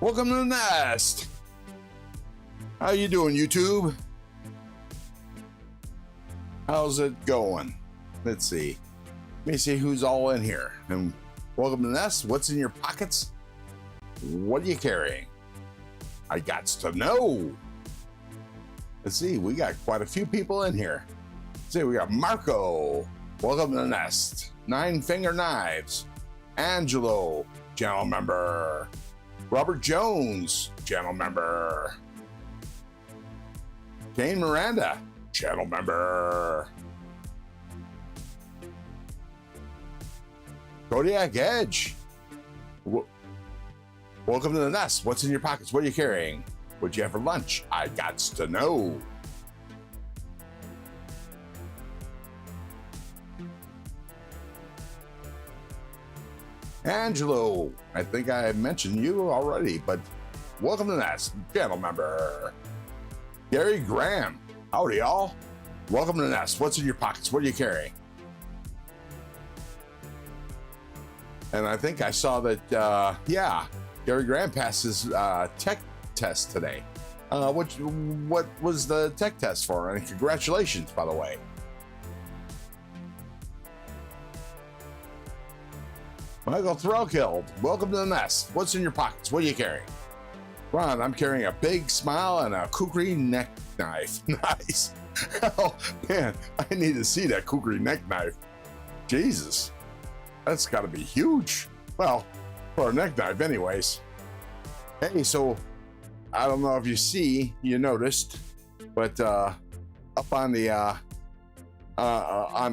Welcome to the nest. How you doing, YouTube? How's it going? Let's see. Let me see who's all in here. And welcome to the nest. What's in your pockets? What are you carrying? I gots to know. Let's see. We got quite a few people in here. Let's see. We got Marco. Welcome to the nest. 9 Finger Knives. Angelo, channel member. Robert Jones, channel member. Kane Miranda, channel member. Kodiak Edge. Welcome to the nest. What's in your pockets? What are you carrying? What'd you have for lunch? I gots to know. Angelo, I think I mentioned you already, but welcome to the nest, channel member. Gary Graham, howdy y'all. Welcome to the nest. What's in your pockets? What are you carrying? And I think I saw that, Gary Graham passed his tech test today. What was the tech test for? And congratulations, by the way. Michael Threlkeld, welcome to the nest. What's in your pockets? What are you carrying? Ron, I'm carrying a big smile and a kukri neck knife. Nice. Oh, man, I need to see that kukri neck knife. Jesus, that's got to be huge. Well, for a neck knife anyways. Hey, so I don't know if you noticed, but up on the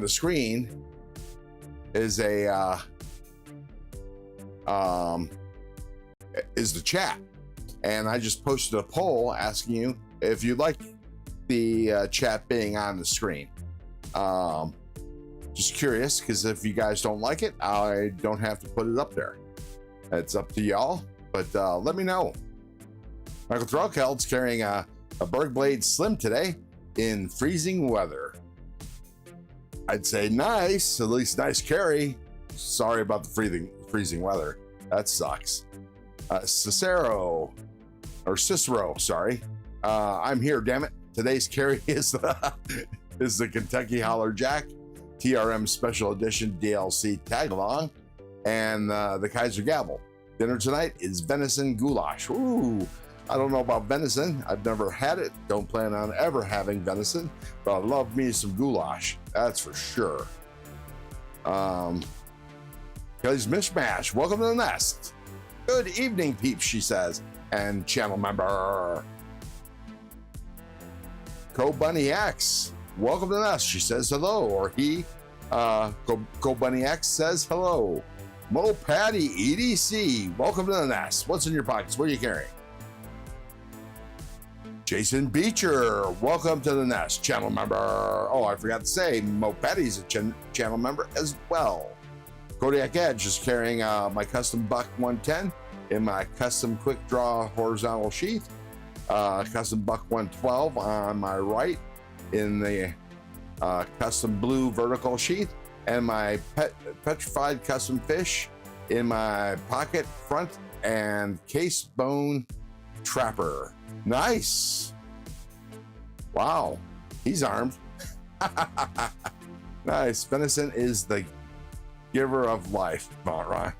screen is is the chat, and I just posted a poll asking you if you like the chat being on the screen. Just curious, because if you guys don't like it, I don't have to put it up there. It's up to y'all, but let me know. Michael Threlkeld's carrying a Bergblade Slim today in freezing weather. I'd say nice, at least nice carry. Sorry about the freezing weather. That sucks. Cicero, sorry. I'm here, damn it. Today's carry is the Kentucky Holler Jack TRM Special Edition DLC Tagalong and the Kaiser Gavel. Dinner tonight is venison goulash. Ooh, I don't know about venison. I've never had it. Don't plan on ever having venison, but I love me some goulash. That's for sure. Kelly's Mishmash, welcome to the nest. Good evening, peeps, she says, and channel member. Co-Bunny X, welcome to the nest, she says hello, or he, Co-Bunny X says hello. Mo Patty EDC, welcome to the nest. What's in your pockets? What are you carrying? Jason Beecher, welcome to the nest, channel member. Oh, I forgot to say, Mo Patty's a channel member as well. Kodiak Edge is carrying my custom Buck 110 in my custom quick draw horizontal sheath. Custom Buck 112 on my right in the custom blue vertical sheath, and my petrified custom fish in my pocket front and case bone trapper. Nice. Wow, he's armed. Nice. Venison is the giver of life, Ron.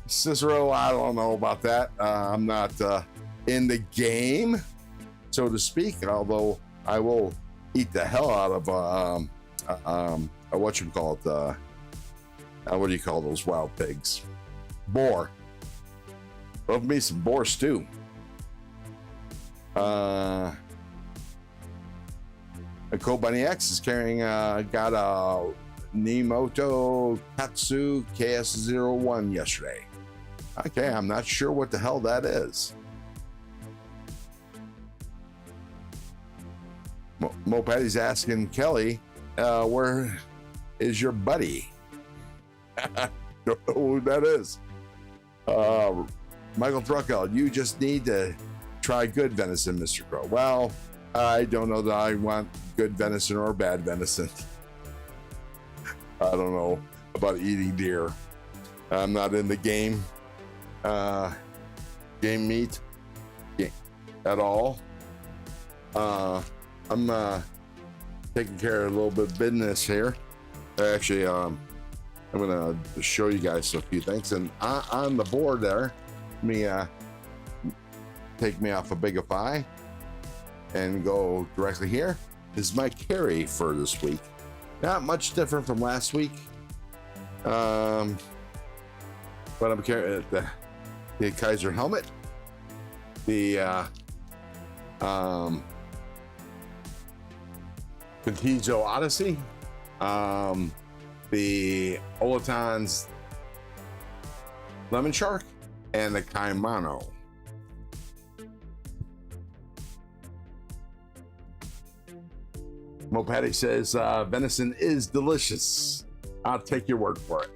Cicero, I don't know about that. I'm not in the game, so to speak, although I will eat the hell out of what do you call those wild pigs? Boar. Love me some boar stew. Co-Bunny X is carrying got a Nimoto Katsu KS01 yesterday. Okay, I'm not sure what the hell that is. Mo Patty's asking Kelly, where is your buddy? Don't know who that is. Michael Truckel, you just need to try good venison, Mr. Crow. Well, I don't know that I want good venison or bad venison. I don't know about eating deer. I'm not in the game. game meat at all. I'm taking care of a little bit of business here. Actually, I'm gonna show you guys a few things, and on the board there, take me off a Bigify and go directly here. This is my carry for this week. Not much different from last week, but I'm carrying the Kaiser helmet, the Contigo Odyssey, the Olaton's Lemon Shark, and the Kaimano. Mopatty says venison is delicious. I'll take your word for it.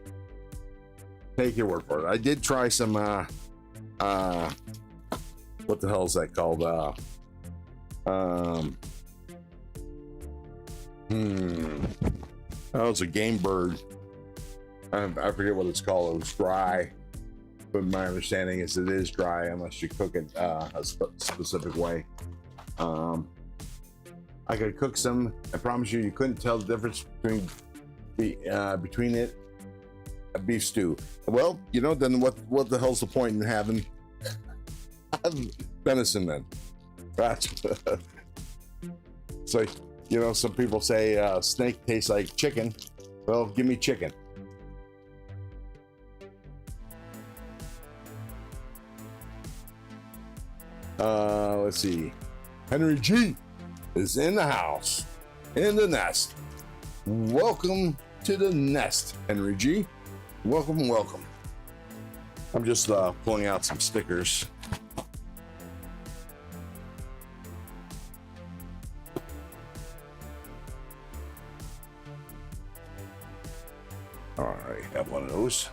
Take your word for it. I did try some what the hell is that called? That was a game bird. I forget what it's called. It was dry, but my understanding is it is dry unless you cook it a specific way. I could cook some. I promise you couldn't tell the difference between it a beef stew. Well, then what the hell's the point in having venison then? That's so. Some people say snake tastes like chicken. Well, give me chicken. Let's see. Henry G is in the house, in the nest. Welcome to the nest, Henry G. Welcome, welcome. I'm just pulling out some stickers. All right, have one of those.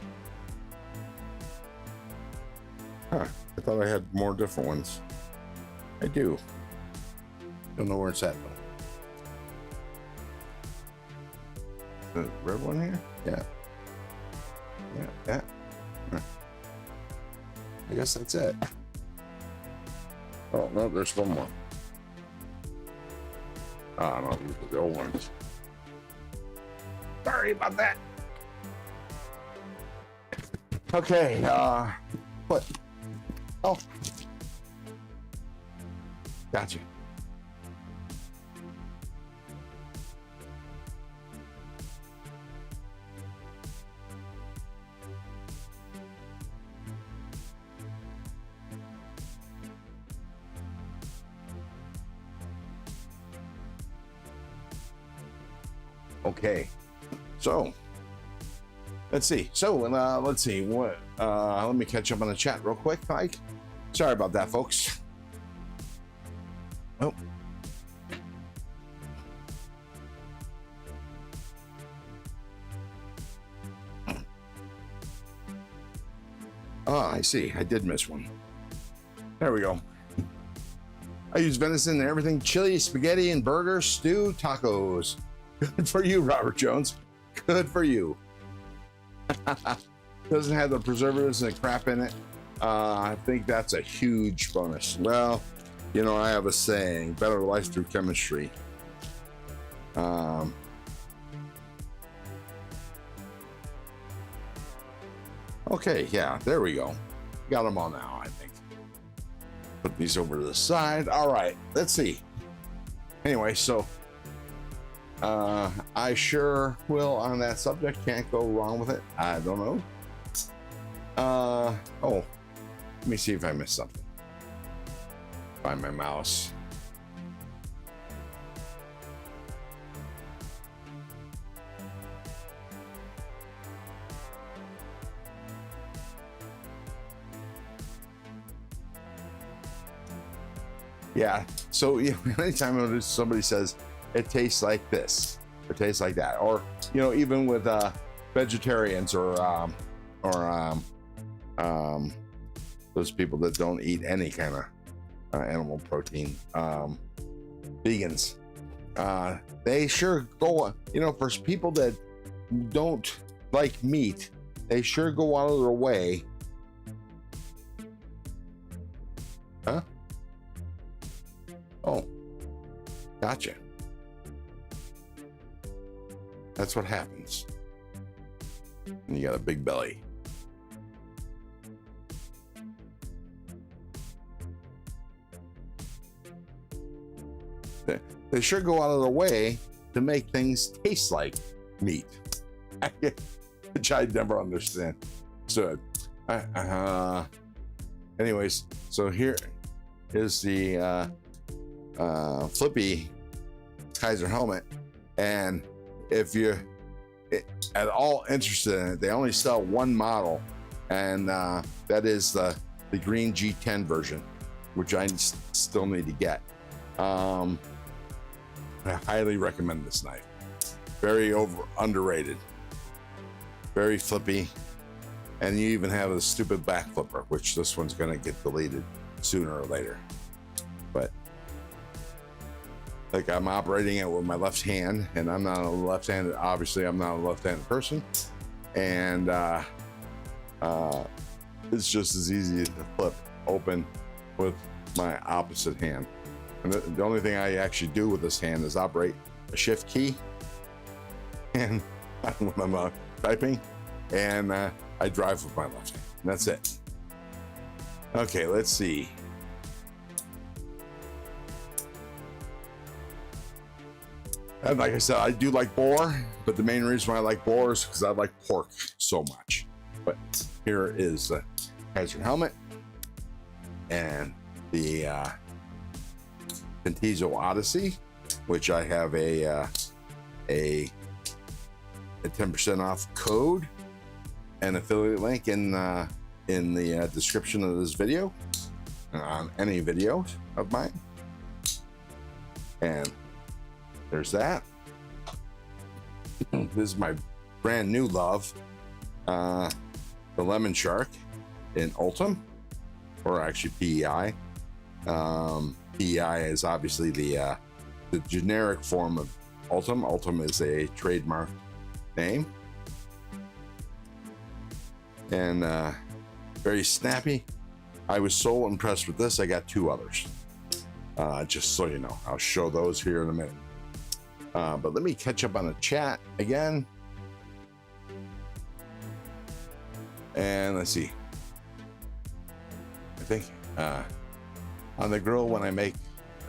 Huh, I thought I had more different ones. I do. Don't know where it's at though. The red one here? Yeah. Yeah. I guess that's it. Oh, no, there's one more. Oh, no, these are the old ones. Sorry about that. Okay, what? Oh. Gotcha. Okay, so let's see. Let's see what. Let me catch up on the chat real quick, Mike. Sorry about that, folks. Oh. Oh, I see. I did miss one. There we go. I use venison in everything: chili, spaghetti, and burgers, stew, tacos. Good for you, Robert Jones. Good for you. Doesn't have the preservatives and the crap in it. I think that's a huge bonus. Well, I have a saying: better life through chemistry. Okay, yeah, there we go. Got them all now, I think. Put these over to the side. All right, let's see. Anyway, so I sure will on that subject. Can't go wrong with it. I don't know. Oh, let me see if I missed something. Find my mouse. Yeah, so anytime somebody says it tastes like this, or tastes like that, or even with vegetarians or those people that don't eat any kind of animal protein, vegans, they sure go, for people that don't like meat, they sure go out of their way Huh? Oh, gotcha. That's what happens when you got a big belly. They sure go out of their way to make things taste like meat, which I never understand. So, anyways, so here is the flippy Kaiser helmet, and if you're at all interested in it, they only sell one model, and that is the green G10 version, which I still need to get. I highly recommend this knife. Very underrated, very flippy, and you even have a stupid back flipper, which this one's going to get deleted sooner or later. But like, I'm operating it with my left hand, and I'm not a left-handed. Obviously, I'm not a left-handed person, and it's just as easy to flip open with my opposite hand. And the only thing I actually do with this hand is operate a shift key, and when I'm typing, and I drive with my left hand. And that's it. Okay, let's see. And like I said, I do like boar, but the main reason why I like boar is because I like pork so much. But here is the Kaiser helmet and the Ventizo Odyssey, which I have a 10% off code and affiliate link in the description of this video, on any video of mine. And there's that. This is my brand new love, the Lemon Shark in Ultim, or actually PEI. PEI is obviously the generic form of Ultim. Ultim is a trademark name, and very snappy. I was so impressed with this, I got two others. Just so you know, I'll show those here in a minute. But let me catch up on the chat again. And let's see. I think on the grill when I make,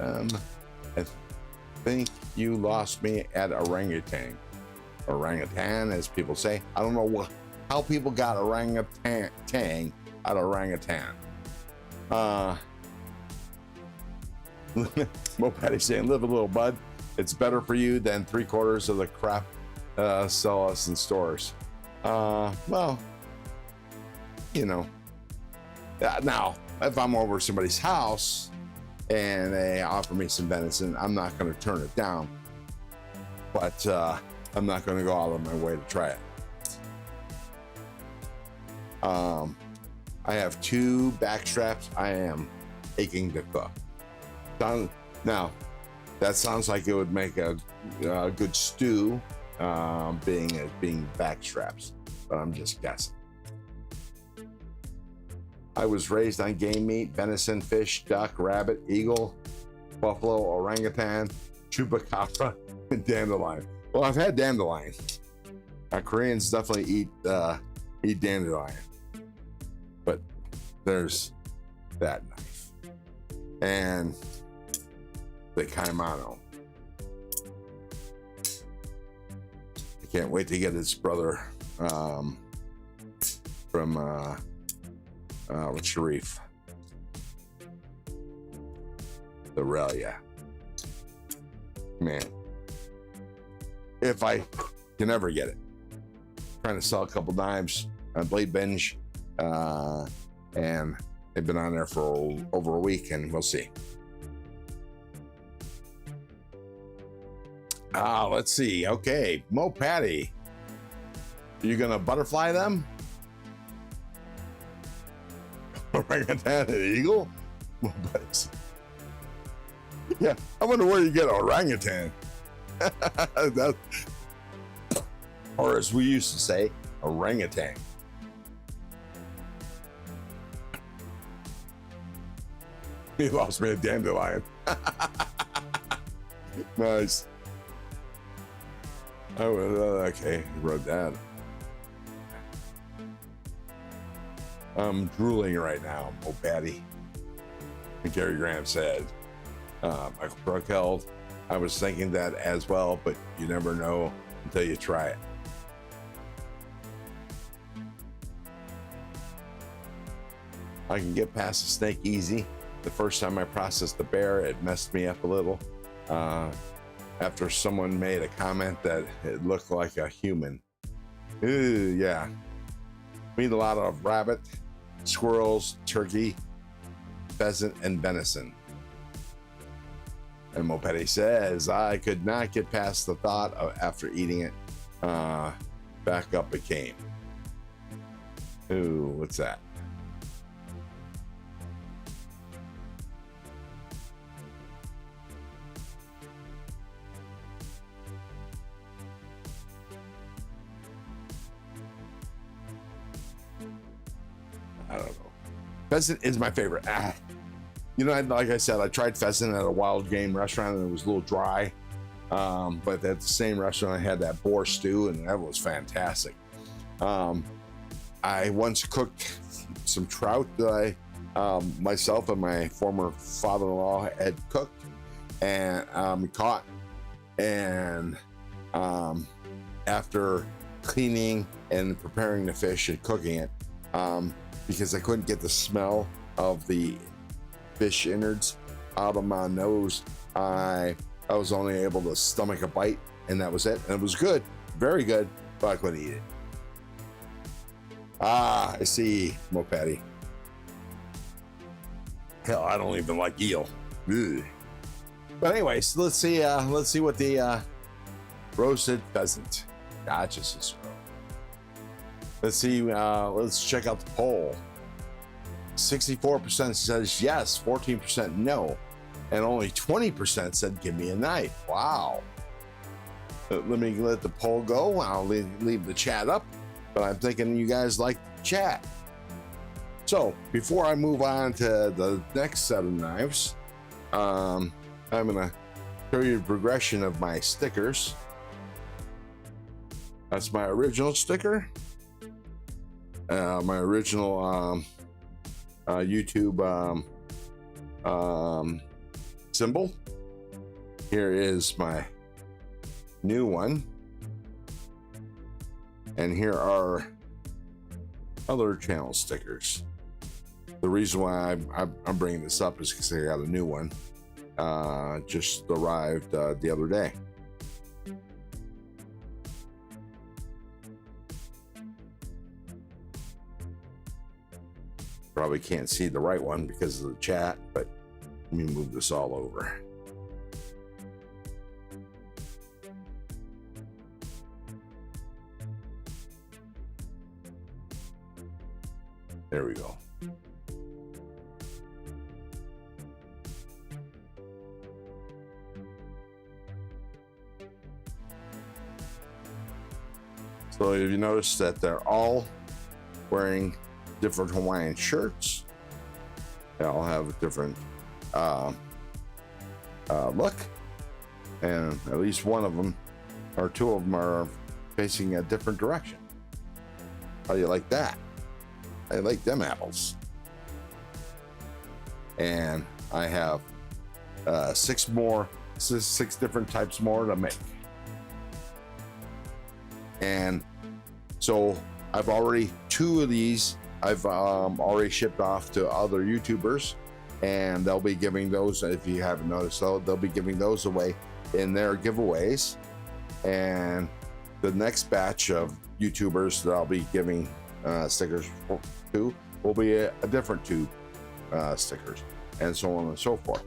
I think you lost me at orangutan. Orangutan, as people say. I don't know how people got orangutan out of orangutan. Mopatty's saying, live a little, bud. It's better for you than 3/4 of the crap sell us in stores. Well, you know. Now, if I'm over somebody's house and they offer me some venison, I'm not going to turn it down. But I'm not going to go out of my way to try it. I have 2 back straps I am aching to cook. Now, that sounds like it would make a good stew, being back straps, but I'm just guessing. I was raised on game meat: venison, fish, duck, rabbit, eagle, buffalo, orangutan, chupacabra, and dandelion. Well, I've had dandelion. Koreans definitely eat dandelion. But there's that knife. And the Kaimano. I can't wait to get his brother from Sharif. The Relia. Man. If I can ever get it. Trying to sell a couple knives on Blade Binge. And they've been on there for over a week, and we'll see. Let's see. Okay, Mo Patty. You gonna butterfly them? Orangutan and eagle? Yeah, I wonder where you get orangutan. Or as we used to say, He lost me a dandelion. Nice. Oh, okay, wrote that. I'm drooling right now, oh Patty. And Gary Graham said, Michael Brookeld, I was thinking that as well, but you never know until you try it. I can get past the snake easy. The first time I processed the bear, it messed me up a little. After someone made a comment that it looked like a human. Ooh, yeah. Eat a lot of rabbit, squirrels, turkey, pheasant, and venison. And Mopetti says, I could not get past the thought of after eating it, back up it came. Ooh, what's that? I don't know. Pheasant is my favorite. You know, like I said, I tried pheasant at a wild game restaurant and it was a little dry. But at the same restaurant, I had that boar stew and that was fantastic. I once cooked some trout that I, myself and my former father-in-law had cooked and caught. And after cleaning and preparing the fish and cooking it, because I couldn't get the smell of the fish innards out of my nose, I was only able to stomach a bite, and that was it. And it was good, very good, but I couldn't eat it. I see, Mopetti. Hell, I don't even like eel. Ugh. But anyways, let's see what the roasted pheasant. Gotcha, Cicero. Let's see, let's check out the poll. 64% says yes, 14% no, and only 20% said give me a knife. Wow. Let me let the poll go. I'll leave the chat up, but I'm thinking you guys like the chat. So before I move on to the next set of knives, I'm gonna show you the progression of my stickers. That's my original sticker. My original YouTube symbol. Here is my new one, and here are other channel stickers. The reason why I'm bringing this up is because I got a new one just arrived the other day. Probably can't see the right one because of the chat, but let me move this all over. There we go. So if you notice that they're all wearing different Hawaiian shirts, they all have a different look, and at least one of them or two of them are facing a different direction. How do you like that? I like them apples. And I have six different types more to make. And so I've already, two of these I've already shipped off to other YouTubers, and they'll be giving those, if you haven't noticed, they'll be giving those away in their giveaways. And the next batch of YouTubers that I'll be giving stickers to will be a different two stickers, and so on and so forth.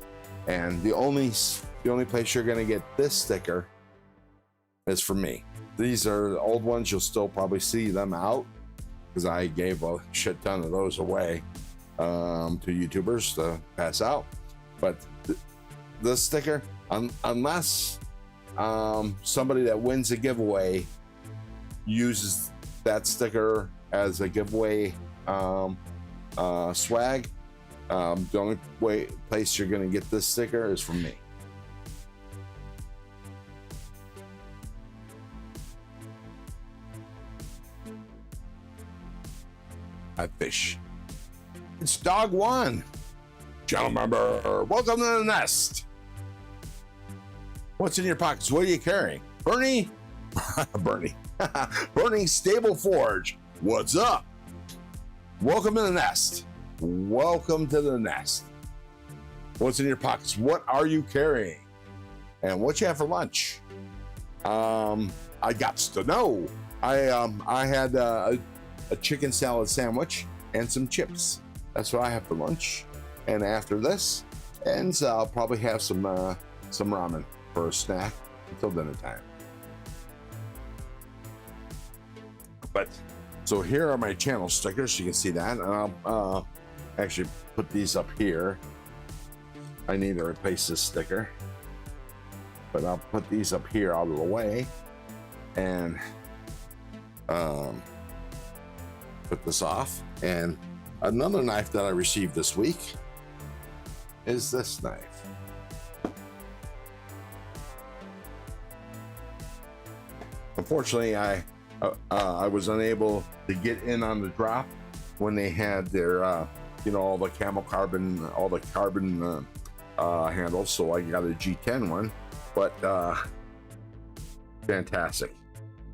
And the only place you're going to get this sticker is from me. These are the old ones. You'll still probably see them out because I gave a shit ton of those away to YouTubers to pass out. But this sticker, unless somebody that wins a giveaway uses that sticker as a giveaway swag, The only place you're going to get this sticker is from me. I fish. It's Dog One. Gentlemen, welcome to the nest. What's in your pockets? What are you carrying? Bernie? Bernie. Burning Stable Forge. What's up? Welcome to the nest. Welcome to the nest. What's in your pockets? What are you carrying? And what you have for lunch? I got to know. I had a chicken salad sandwich and some chips. That's what I have for lunch. And after this, I'll probably have some ramen for a snack until dinner time. But so here are my channel stickers. You can see that. And I'll actually put these up here. I need to replace this sticker, but I'll put these up here out of the way and put this off. And another knife that I received this week is this knife. Unfortunately, I was unable to get in on the drop when they had their, all the carbon handles. So I got a G10 one, but fantastic.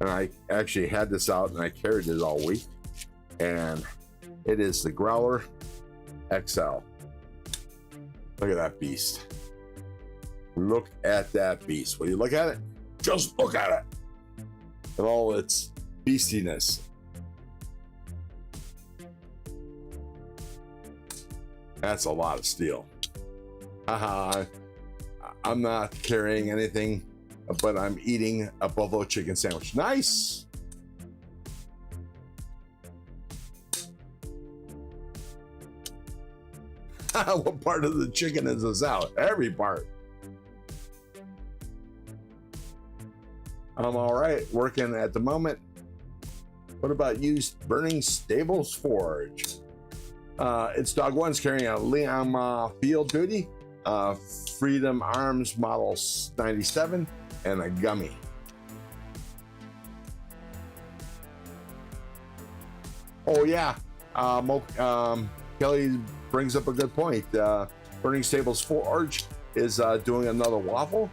And I actually had this out and I carried it all week. And it is the Growler XL. Look at that beast. Look at that beast. Will you look at it? Just look at it. And all its beastiness. That's a lot of steel. Haha. I'm not carrying anything, but I'm eating a buffalo chicken sandwich. Nice. What part of the chicken is this out? Every part. I'm all right working at the moment. What about you, Burning Stables Forge? It's Dog One's carrying a Liam Field Duty, Freedom Arms Model 97, and a gummy. Oh yeah, Kelly brings up a good point. Burning Stables Forge is doing another waffle.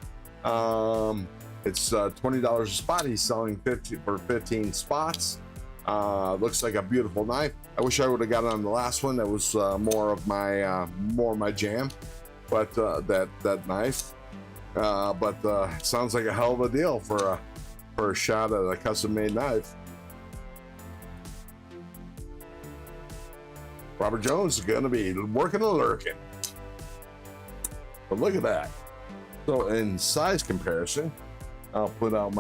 It's $20 a spot. He's selling 50 for 15 spots. Looks like a beautiful knife. I wish I would have got it on the last one. That was more of my jam. But that knife. But sounds like a hell of a deal for a shot at a custom-made knife. Robert Jones is going to be working and lurking. But look at that. So in size comparison, I'll put out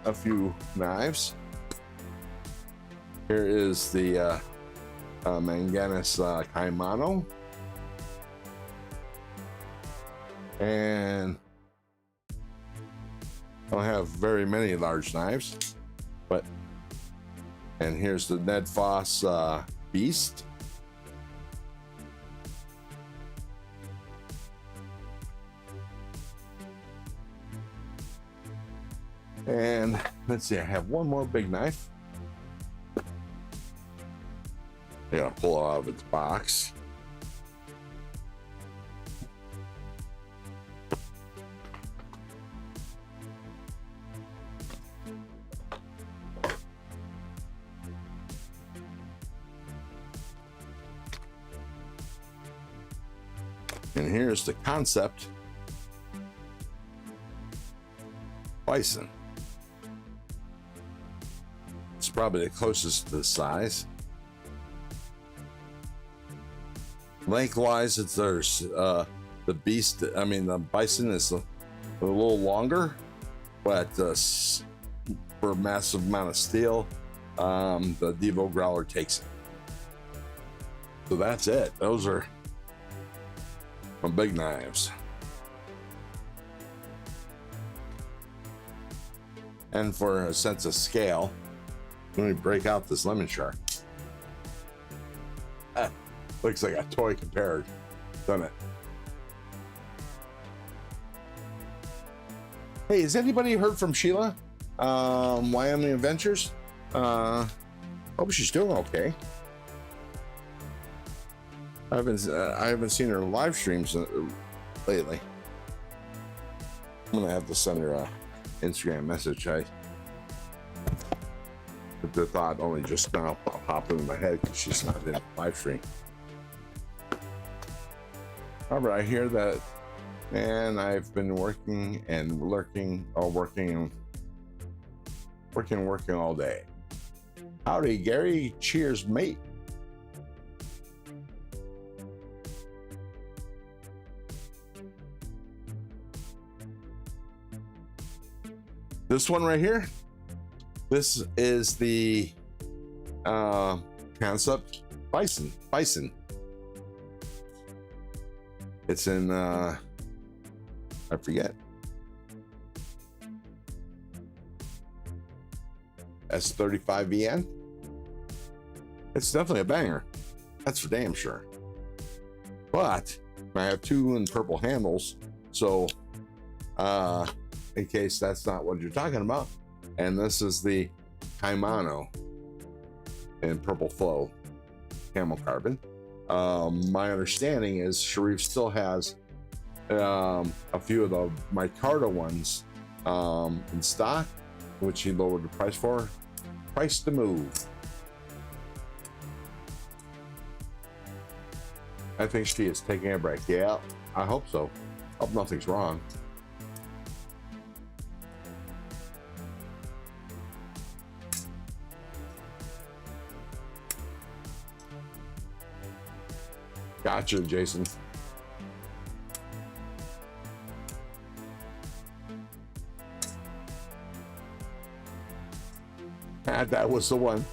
a few knives. Here is the Manganese Kaimano. And I don't have very many large knives, and here's the Ned Foss Beast. And let's see, I have one more big knife. I gotta pull it out of its box. And here's the Concept Bison. It's probably the closest to the size. Lengthwise, it's there's the beast. I mean, the Bison is a little longer, but for a massive amount of steel, the Devo Growler takes it. So that's it. Those are my big knives. And for a sense of scale, let me break out this lemon shark. Looks like a toy compared, doesn't it? Hey, has anybody heard from Sheila? Wyoming Adventures? Hope she's doing okay. I haven't seen her live streams lately. I'm gonna have to send her a Instagram message. The thought only just now popped into my head because she's not in live stream. However, I hear that, man, I've been working and working all day. Howdy, Gary. Cheers, mate. This one right here, this is the concept bison. It's in I forget, S35VN. It's definitely a banger, that's for damn sure. But I have two in purple handles, so in case that's not what you're talking about. And this is the Kaimano in purple flow camel carbon. My understanding is Sharif still has a few of the micarta ones in stock, which he lowered the price for. Price to move. I think she is taking a break. Yeah, I hope so. Hope nothing's wrong. Gotcha, Jason. That was the one.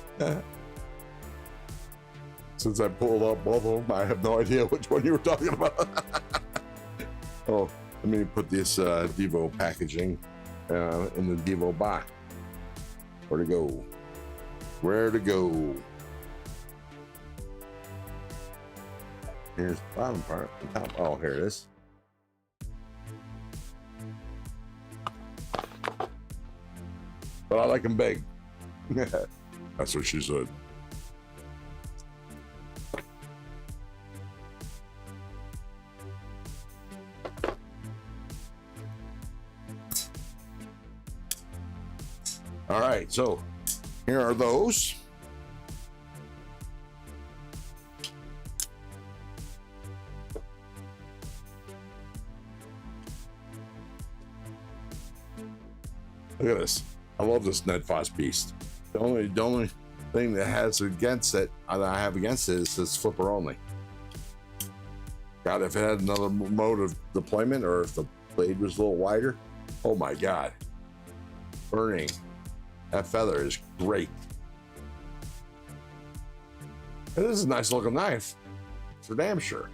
Since I pulled up both of them, I have no idea which one you were talking about. Oh, let me put this Devo packaging in the Devo box. Where to go? Where to go? Here's the bottom part, the top. Oh, here it is. But I like them big. That's what she said. All right, so here are those. Look at this. I love this Ned Foss beast. The only thing that has against it, that I have against it, is this flipper only. God, if it had another mode of deployment, or if the blade was a little wider, oh my God. Burning. That feather is great. It is a nice looking knife, for damn sure.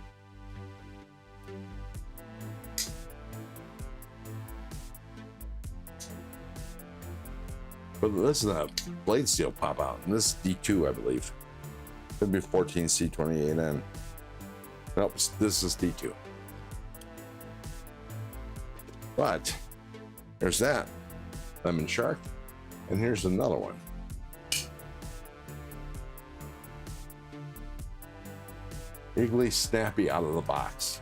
But listen to that blade steel pop out. And this is D2, I believe. Could be 14C28N. Nope, this is D2. But there's that lemon shark. And here's another one. Eagerly snappy out of the box.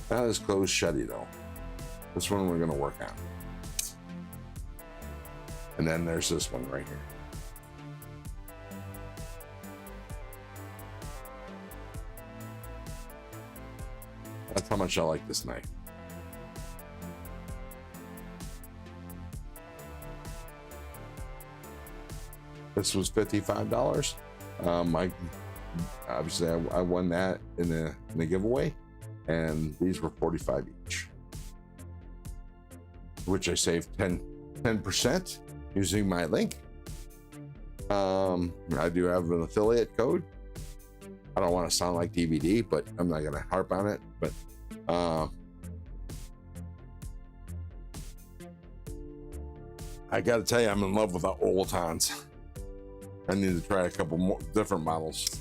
Not as closed shutty though. This one we're gonna work on. And then there's this one right here. That's how much I like this knife. This was $55. Obviously I won that in the giveaway, and these were $45 each, which I saved 10% using my link. I do have an affiliate code. I don't want to sound like DVD, but I'm not gonna harp on it. But I gotta tell you, I'm in love with the Oltons. I need to try a couple more different models.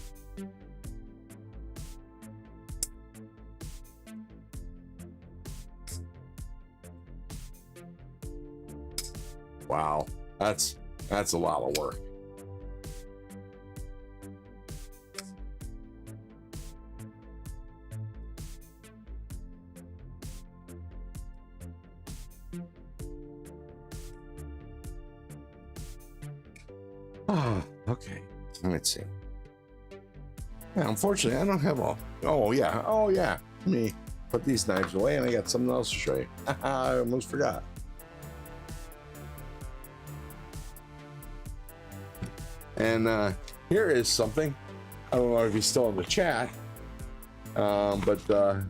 Wow, that's a lot of work. Oh, okay. Let's see. Yeah, unfortunately, I don't have all. Oh yeah. Let me put these knives away, and I got something else to show you. I almost forgot. And here is something. I don't know if he's still in the chat, but a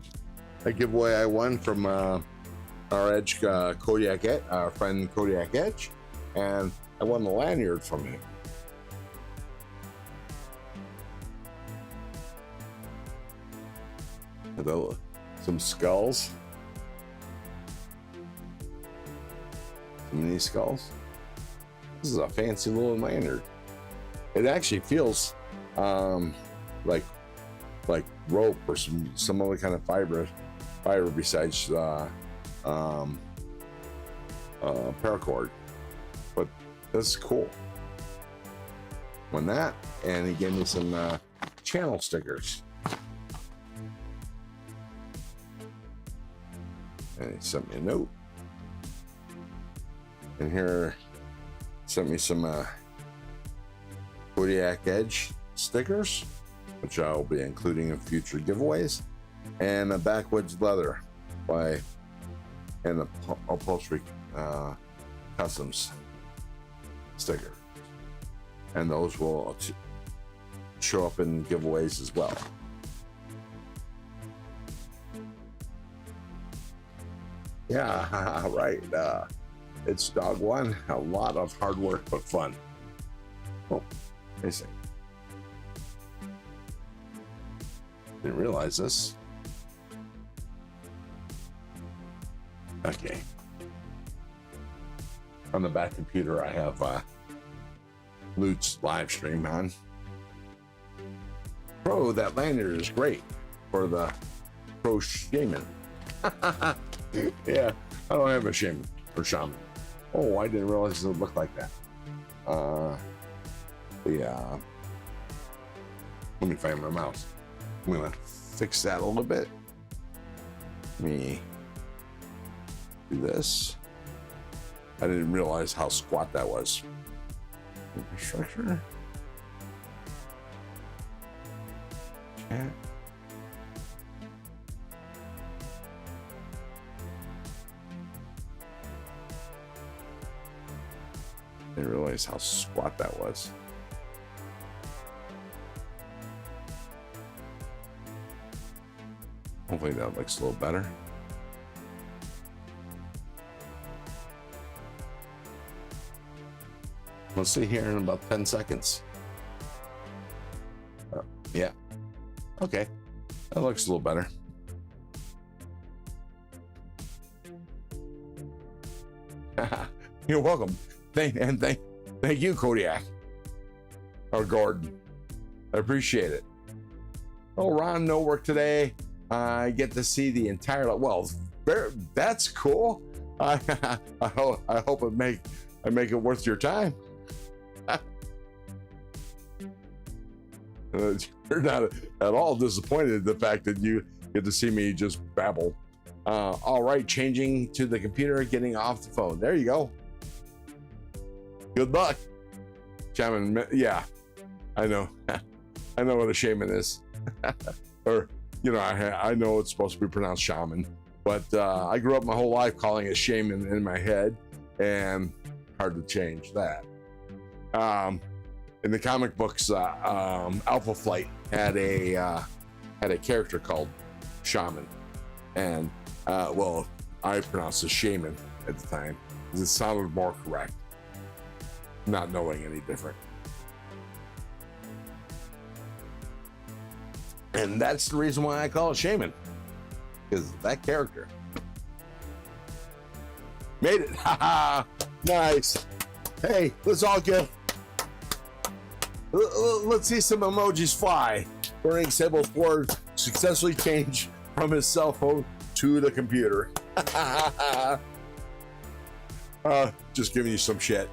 giveaway I won from our Edge Kodiak, our friend Kodiak Edge, and I won the lanyard from him. Some skulls, some mini skulls. This is a fancy little lanyard. It actually feels like rope or some other kind of fiber besides paracord. But this is cool. Won that, and he gave me some channel stickers. And he sent me a note. And here sent me some Kodiak Edge stickers, which I'll be including in future giveaways, and a backwoods leather and the upholstery customs sticker, and those will show up in giveaways as well. Yeah, right. It's dog one. A lot of hard work, but fun. Oh, let see. Didn't realize this. Okay. On the back computer, I have Lute's live stream on. Pro, that lanyard is great for the pro shaman. Yeah, I don't have a shaman or shaman. Oh, I didn't realize it would look like that. Yeah. Let me find my mouse. I'm gonna fix that a little bit. Let me do this. I didn't realize how squat that was. Infrastructure. Chat. I didn't realize how squat that was. Hopefully that looks a little better. We'll see here in about 10 seconds. Yeah. Okay. That looks a little better. You're welcome. Thank you, Kodiak. Or Gordon. I appreciate it. Oh, Ron, no work today. I get to see the entire, well, that's cool. I hope I make it worth your time. You're not at all disappointed in the fact that you get to see me just babble. All right, changing to the computer, getting off the phone. There you go. Good luck. Shaman, yeah, I know. I know what a shaman is. Or, you know, I know it's supposed to be pronounced shaman, but I grew up my whole life calling it shaman in my head, and hard to change that. In the comic books, Alpha Flight had a character called Shaman, and well, I pronounced it shaman at the time because it sounded more correct, not knowing any different. And that's the reason why I call it shaman, because that character made it. Haha, nice. Hey, let's all give Let's see some emojis fly. Burning Sable's board successfully changed from his cell phone to the computer. Just giving you some shit.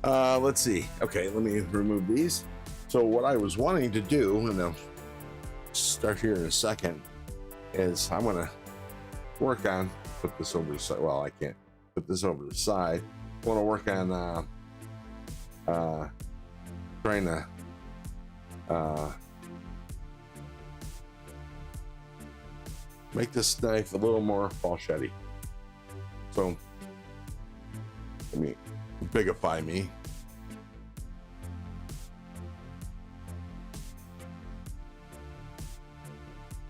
Let's see. Okay, let me remove these. So what I was wanting to do, and I'll start here in a second, is I'm gonna work on, put this over the side. Well, I can't put this over the side. I want to work on trying to make this knife a little more falchetti. So let me bigify me.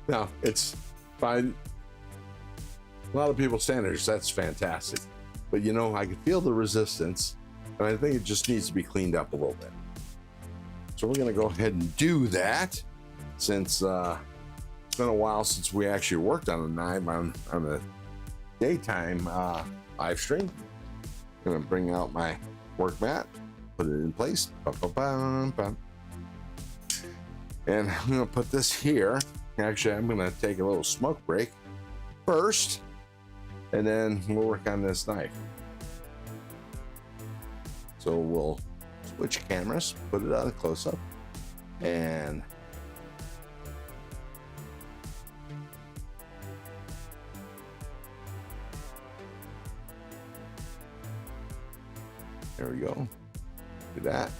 Now it's fine. A lot of people's standards, that's fantastic. But you know, I can feel the resistance, and I think it just needs to be cleaned up a little bit. So we're gonna go ahead and do that, since it's been a while since we actually worked on a knife on a daytime live stream. I'm gonna bring out my work mat, put it in place, and I'm gonna put this here. Actually, I'm gonna take a little smoke break first, and then we'll work on this knife. So we'll switch cameras, put it on a close-up, and there we go. Do that.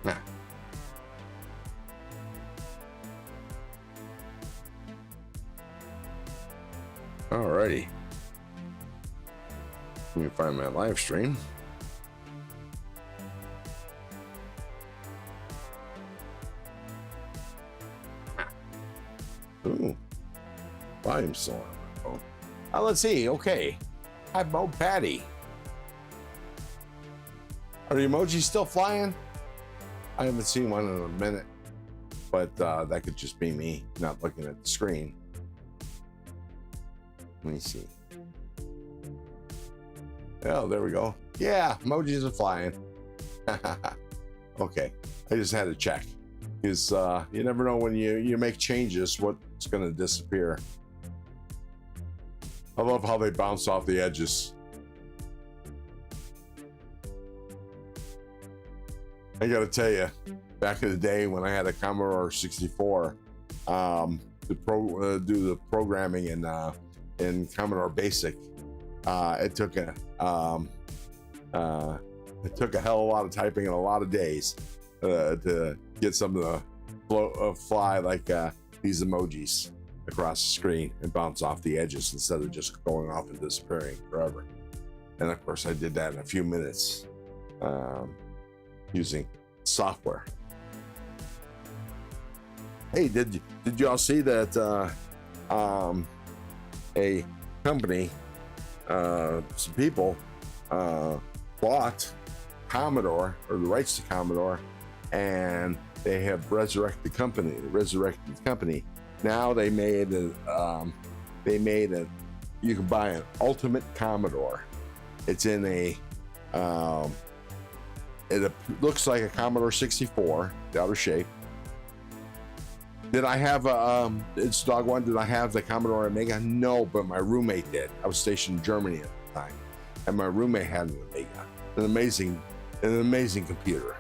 Nah. Alrighty. Let me find my live stream. Ooh, volume still on my phone. Let's see. Okay, hi Bo Patty. Are the emojis still flying? I haven't seen one in a minute, but that could just be me not looking at the screen. Let me see. Oh, there we go. Yeah, emojis are flying. Okay, I just had to check, because you never know when you make changes what's going to disappear. I love how they bounce off the edges. I gotta tell you, back in the day when I had a Commodore 64, to do the programming in Commodore Basic, it took a hell of a lot of typing and a lot of days to get something to fly like these emojis across the screen and bounce off the edges instead of just going off and disappearing forever. And of course, I did that in a few minutes using software. Hey, did you all see that a company, some people bought Commodore, or the rights to Commodore, and they have resurrected the company. Now they made you can buy an Ultimate Commodore. It's in a it looks like a Commodore 64, the outer shape. Did I have it's dog one? Did I have the Commodore Amiga? No, but my roommate did. I was stationed in Germany at the time, and my roommate had an Amiga, an amazing computer.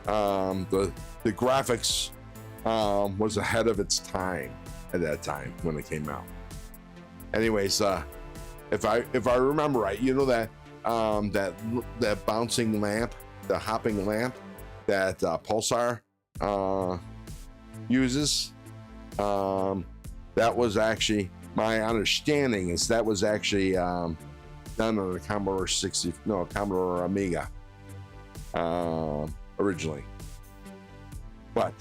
The graphics was ahead of its time at that time when it came out. Anyways, if I remember right, you know that that bouncing lamp, the hopping lamp that Pulsar uses, that was actually, my understanding is that was actually done on the Commodore Amiga originally. But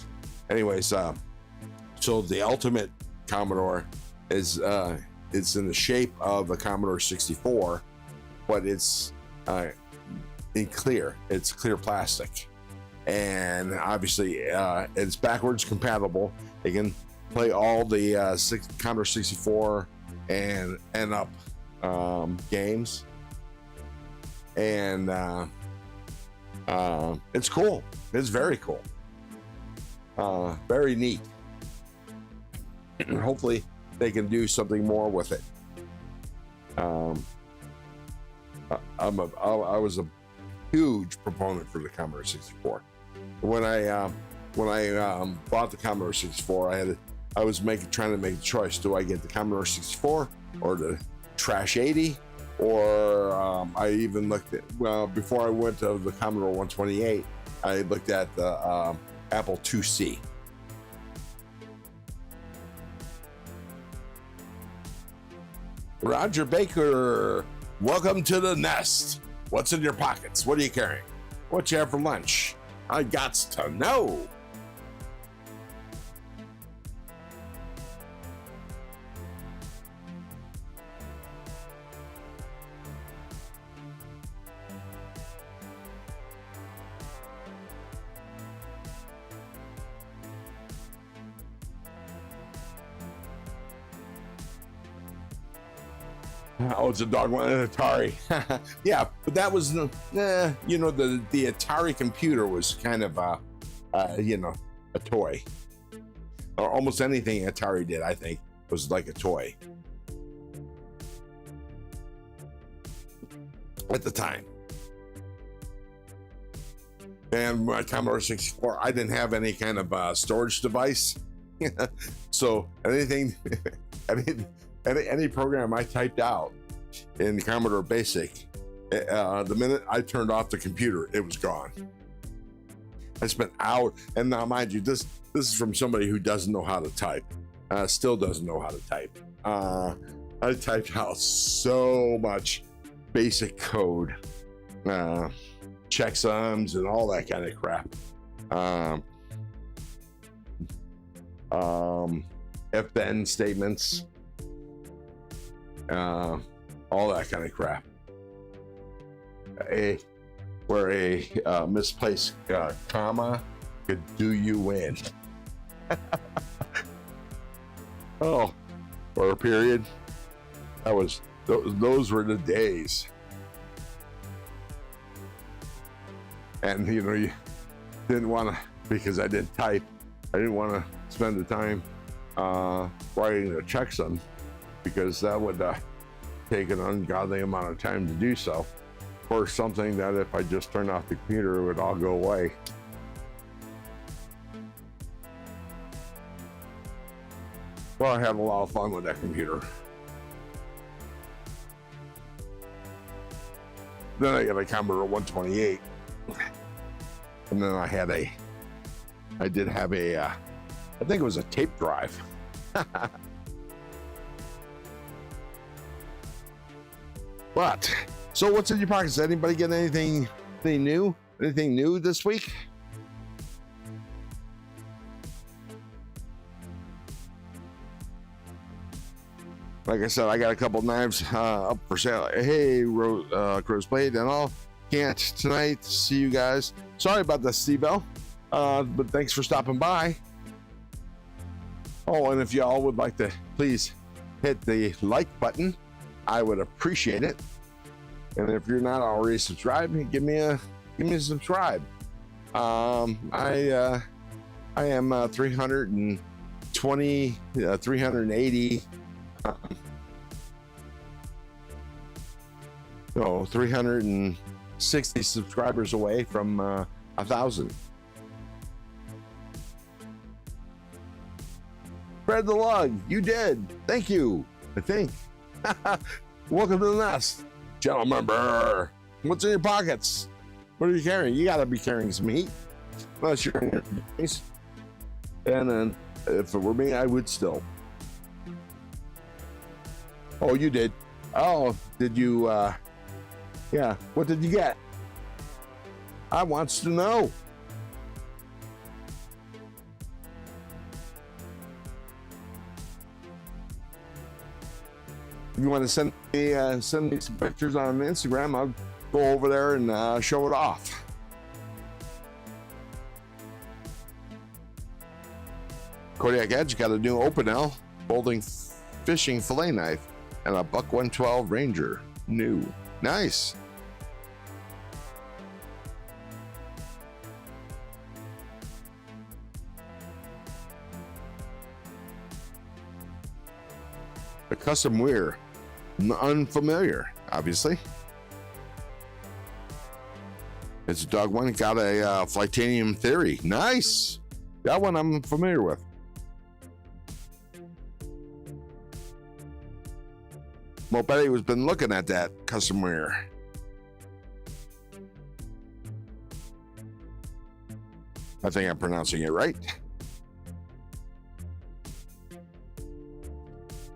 anyways, so the Ultimate Commodore is it's in the shape of a Commodore 64, but it's in clear. It's clear plastic, and obviously it's backwards compatible. It can play all the Commodore 64 and up games, and it's cool. It's very cool, very neat. Hopefully they can do something more with it. I was a huge proponent for the Commodore 64. When I bought the Commodore 64, I was trying to make a choice. Do I get the Commodore 64 or the Trash 80? Or I even looked at, before I went to the Commodore 128, I looked at the Apple IIc. Roger Baker, welcome to the nest. What's in your pockets? What are you carrying? What you have for lunch? I gots to know. Oh, it's a dog one, an Atari. Yeah, but that was, the Atari computer was kind of a toy. Or almost anything Atari did, I think, was like a toy at the time. And my Commodore 64, I didn't have any kind of storage device. So anything, any program I typed out in Commodore Basic, the minute I turned off the computer, it was gone. I spent hours, and now mind you, this is from somebody who doesn't know how to type, still doesn't know how to type. I typed out so much basic code, checksums and all that kind of crap. If then statements, all that kind of crap. Where a misplaced comma could do you in. Oh, or a period. Those were the days. And you didn't want to, because I didn't type, I didn't want to spend the time writing a checksum, because that would take an ungodly amount of time to do so, for something that if I just turned off the computer, it would all go away. Well, I had a lot of fun with that computer. Then I got a Commodore 128, and then I did have I think it was a tape drive. But, so what's in your pockets? Anybody get anything new? Anything new this week? Like I said, I got a couple knives up for sale. Hey, Crow's Blade and all. Can't tonight. See you guys. Sorry about the Steve-O, but thanks for stopping by. Oh, and if y'all would like to please hit the like button, I would appreciate it. And if you're not already subscribed, give me a subscribe. I am 380 360 subscribers away from 1,000. Spread the love. You did. Thank you. I think. Welcome to the nest. Gentlemen, what's in your pockets? What are you carrying? You gotta be carrying some heat. Unless you're in your face. And then, if it were me, I would still. Oh, you did. Oh, did you, yeah. What did you get? I wants to know. If you want to send me some pictures on Instagram, I'll go over there and show it off. Kodiak Edge got a new Opinel folding fishing fillet knife and a Buck 112 Ranger. New. Nice. A custom weir. Unfamiliar, obviously. It's a dog one. Got a Flightanium Theory. Nice. That one I'm familiar with. Well, Betty has been looking at that custom weir. I think I'm pronouncing it right.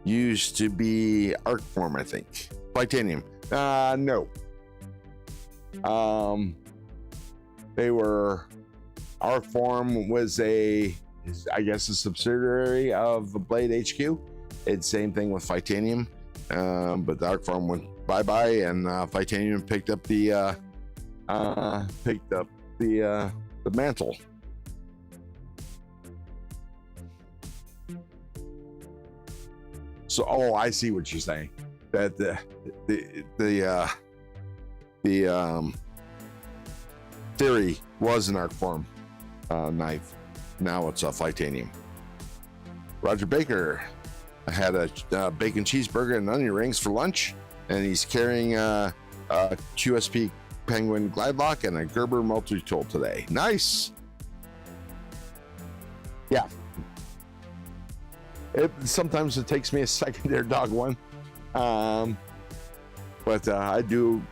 Used to be Arcform, I think. Flightanium. No. They were. Arcform was I guess, a subsidiary of Blade HQ. It's same thing with Flightanium, but the Arcform went bye-bye, and Flightanium picked up the mantle. So, oh, I see what you're saying. That the Theory was an Arcform knife. Now it's a Flightanium. Roger Baker had a bacon cheeseburger and onion rings for lunch, and he's carrying a QSP Penguin glide lock and a Gerber multi-tool today. Nice. Yeah. Sometimes it takes me a second there, dog one. But I do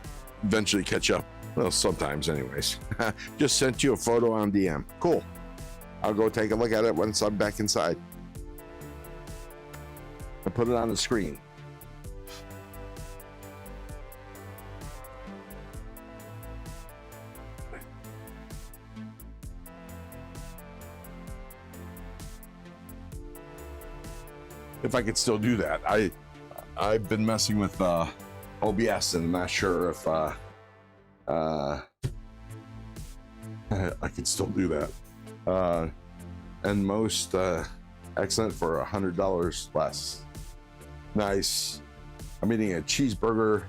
eventually catch up. Well, sometimes anyways. Just sent you a photo on DM. Cool. I'll go take a look at it once I'm back inside. I'll put it on the screen. If I could still do that. I've been messing with OBS, and I'm not sure if I can still do that. And most excellent for $100 less. Nice. I'm eating a cheeseburger.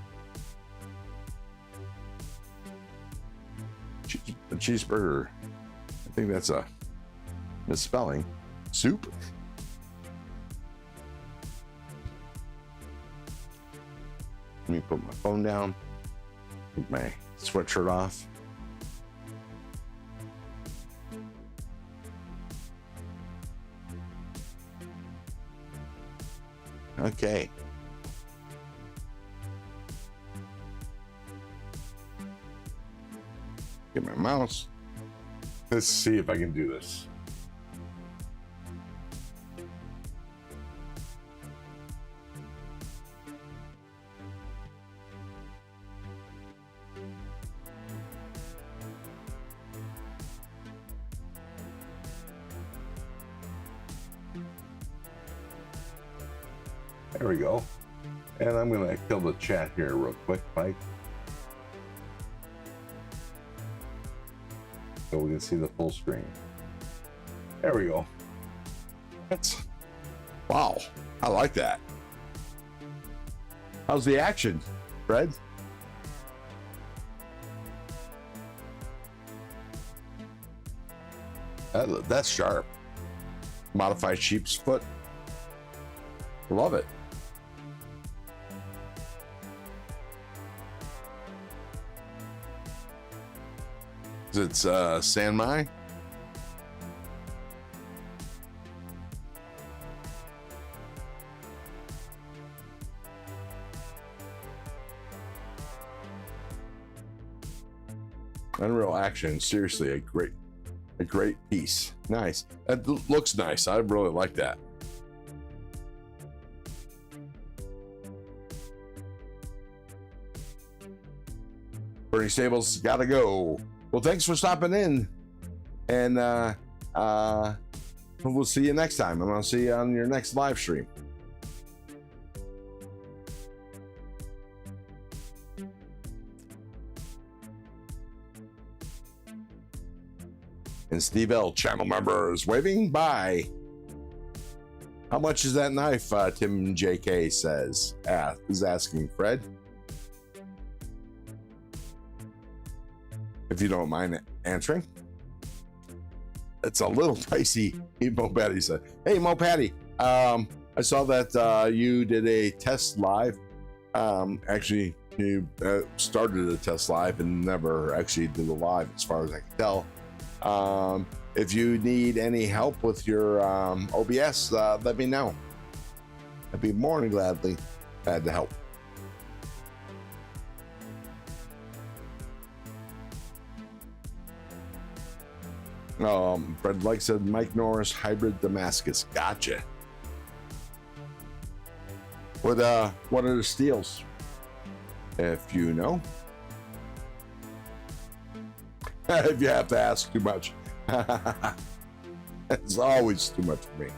A cheeseburger. I think that's a misspelling. Soup. Let me put my phone down. Take my sweatshirt off. Okay. Get my mouse. Let's see if I can do this. There we go. And I'm going to kill the chat here real quick, Mike. So we can see the full screen. There we go. That's, wow. I like that. How's the action, Fred? That's sharp. Modified sheep's foot. Love it. It's Sanmai. Unreal Action, seriously, a great piece. Nice. That looks nice. I really like that. Bernie Stables gotta go. Well, thanks for stopping in, and we'll see you next time. I'm gonna see you on your next live stream. And Steve L, channel members, waving bye. How much is that knife? Tim JK says, is asking Fred. If you don't mind answering. It's a little pricey, Mo Patty said. Hey, Mo Patty, I saw that you did a test live. Actually, you started a test live and never actually did a live, as far as I can tell. If you need any help with your OBS, let me know. I'd be more than glad to help. Fred like said, Mike Norris hybrid Damascus. Gotcha. What are the steels? If you know. If you have to ask too much. It's always too much for me.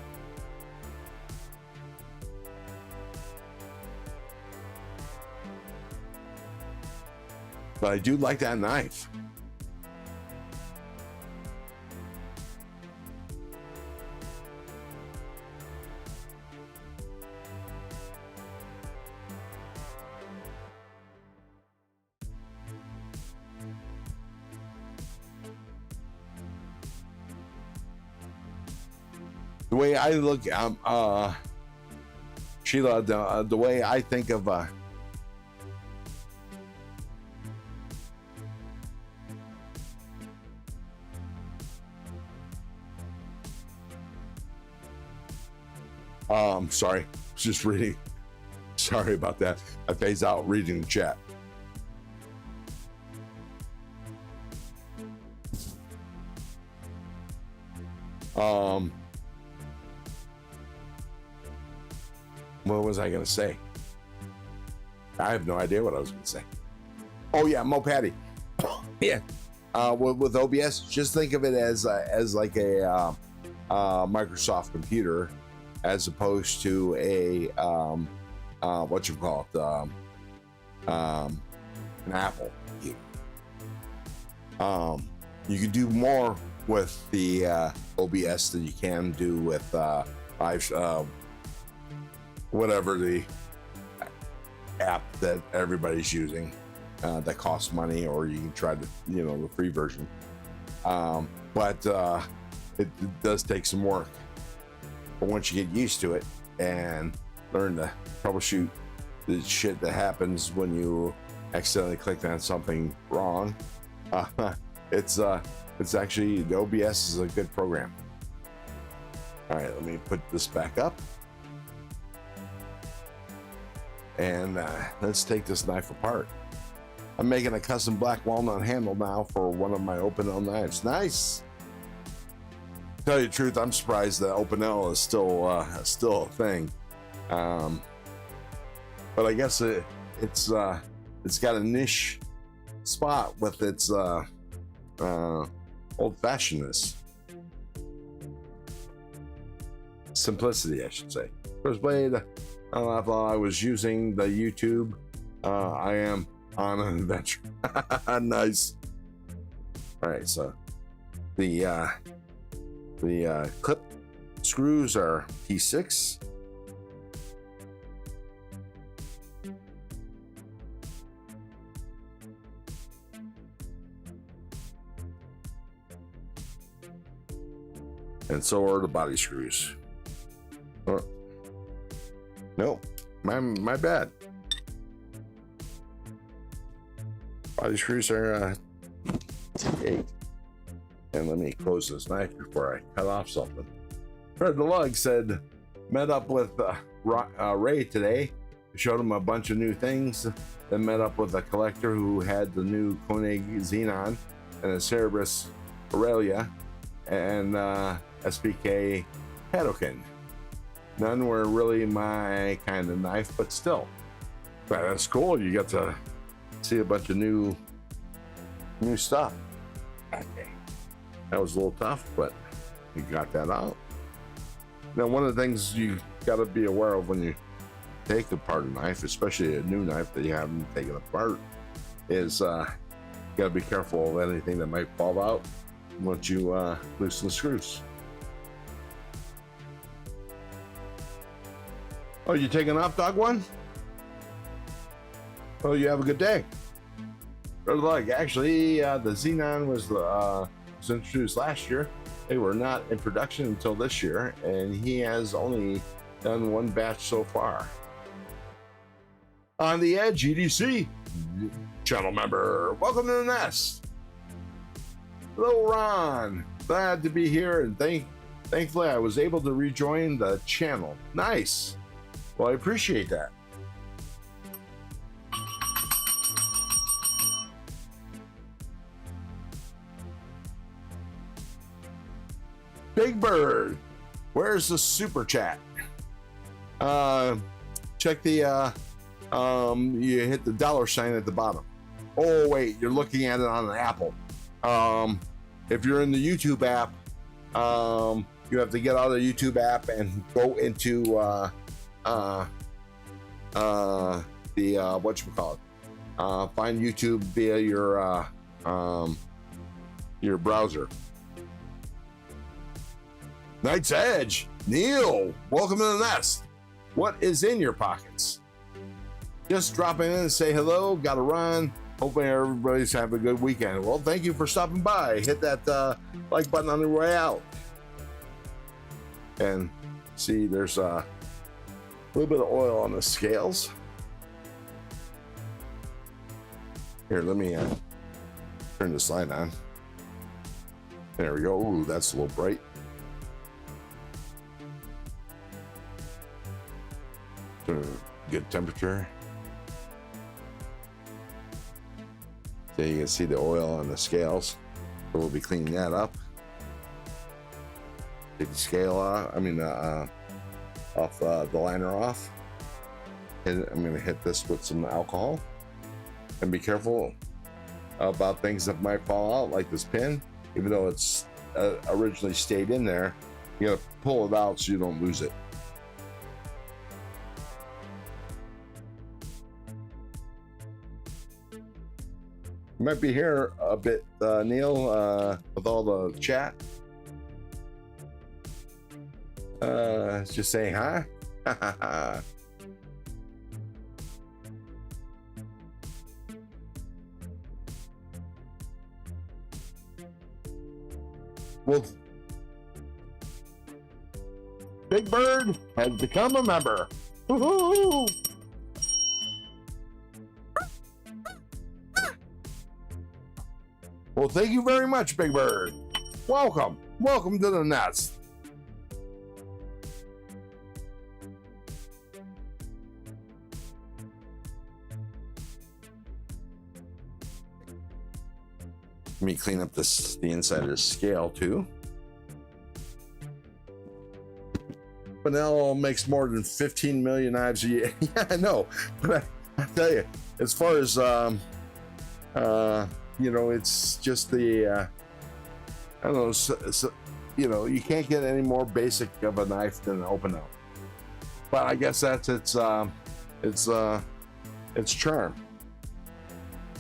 But I do like that knife. The way I look, Sheila, the way I think of sorry, just reading. Sorry about that. I phased out reading the chat. What was I gonna say? I have no idea what I was gonna say. Oh yeah, Mo Patty. Yeah. With OBS, just think of it as like a Microsoft computer, as opposed to a what you call it, an Apple. You can do more with the OBS than you can do with whatever the app that everybody's using that costs money, or you can try the free version. But it does take some work. But once you get used to it and learn to troubleshoot the shit that happens when you accidentally click on something wrong, it's actually, the OBS is a good program. All right, let me put this back up. And let's take this knife apart. I'm making a custom black walnut handle now for one of my Opinel knives. Nice. To tell you the truth, I'm surprised that Opinel is still a thing. But I guess it's got a niche spot with its old-fashionedness, simplicity, I should say. First blade. While I was using the YouTube, I am on an adventure. Nice. All right, so the clip screws are T6. And so are the body screws. Oh. No, my bad. Body screws are T8. And let me close this knife before I cut off something. Fred the Lug said, met up with Ray today. Showed him a bunch of new things. Then met up with a collector who had the new Koenig Xenon and a Cerberus Aurelia and SPK Hadoken. None were really my kind of knife, but still. But that's cool. You get to see a bunch of new stuff. Okay. That was a little tough, but you got that out. Now, one of the things you got to be aware of when you take apart a knife, especially a new knife that you haven't taken apart, is you got to be careful of anything that might fall out once you loosen the screws. Oh, you taking off, dog one? Oh, you have a good day. Good luck. Actually, the Xenon was introduced last year. They were not in production until this year, and he has only done one batch so far. On the Edge, EDC channel member, welcome to the nest. Hello, Ron. Glad to be here, and thankfully I was able to rejoin the channel. Nice. Well, I appreciate that. Big Bird, where's the super chat? Check the you hit the $ at the bottom. Oh wait, you're looking at it on an Apple. If you're in the YouTube app, you have to get out of the YouTube app and go into the whatchamacallit, find YouTube via your browser. Night's Edge, Neil, welcome to the nest. What is in your pockets? Just dropping in and say hello, gotta run. Hopefully everybody's having a good weekend. Well, thank you for stopping by. Hit that like button on the way out. And see, there's a little bit of oil on the scales. Here, let me turn this light on. There we go. Ooh, that's a little bright. Good temperature. So you can see the oil on the scales. So we'll be cleaning that up. Take the scale off. Off the liner off. And I'm going to hit this with some alcohol. And be careful about things that might fall out, like this pin. Even though it's originally stayed in there, you got to pull it out so you don't lose it. You might be here a bit, Neil, with all the chat. Just saying hi. Well, Big Bird has become a member. Woohoo! Well, thank you very much, Big Bird. Welcome. Welcome to the nest. Let me clean up the inside of the scale too. Benell makes more than 15 million knives a year. Yeah, I know, but I tell you, as far as you know, it's just the I don't know. So, you know, you can't get any more basic of a knife than an open out. But I guess that's its charm.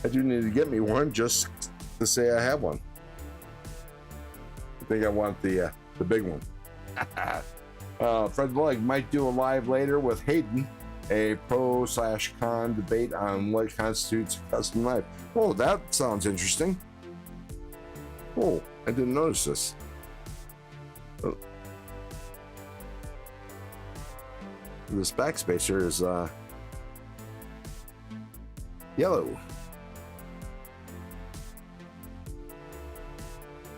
I do need to get me one just to say I have one. I think I want the big one. Fred Blake might do a live later with Hayden, a pro/con debate on what constitutes a custom knife. Oh, that sounds interesting. Oh, I didn't notice this. Oh. This backspacer is yellow.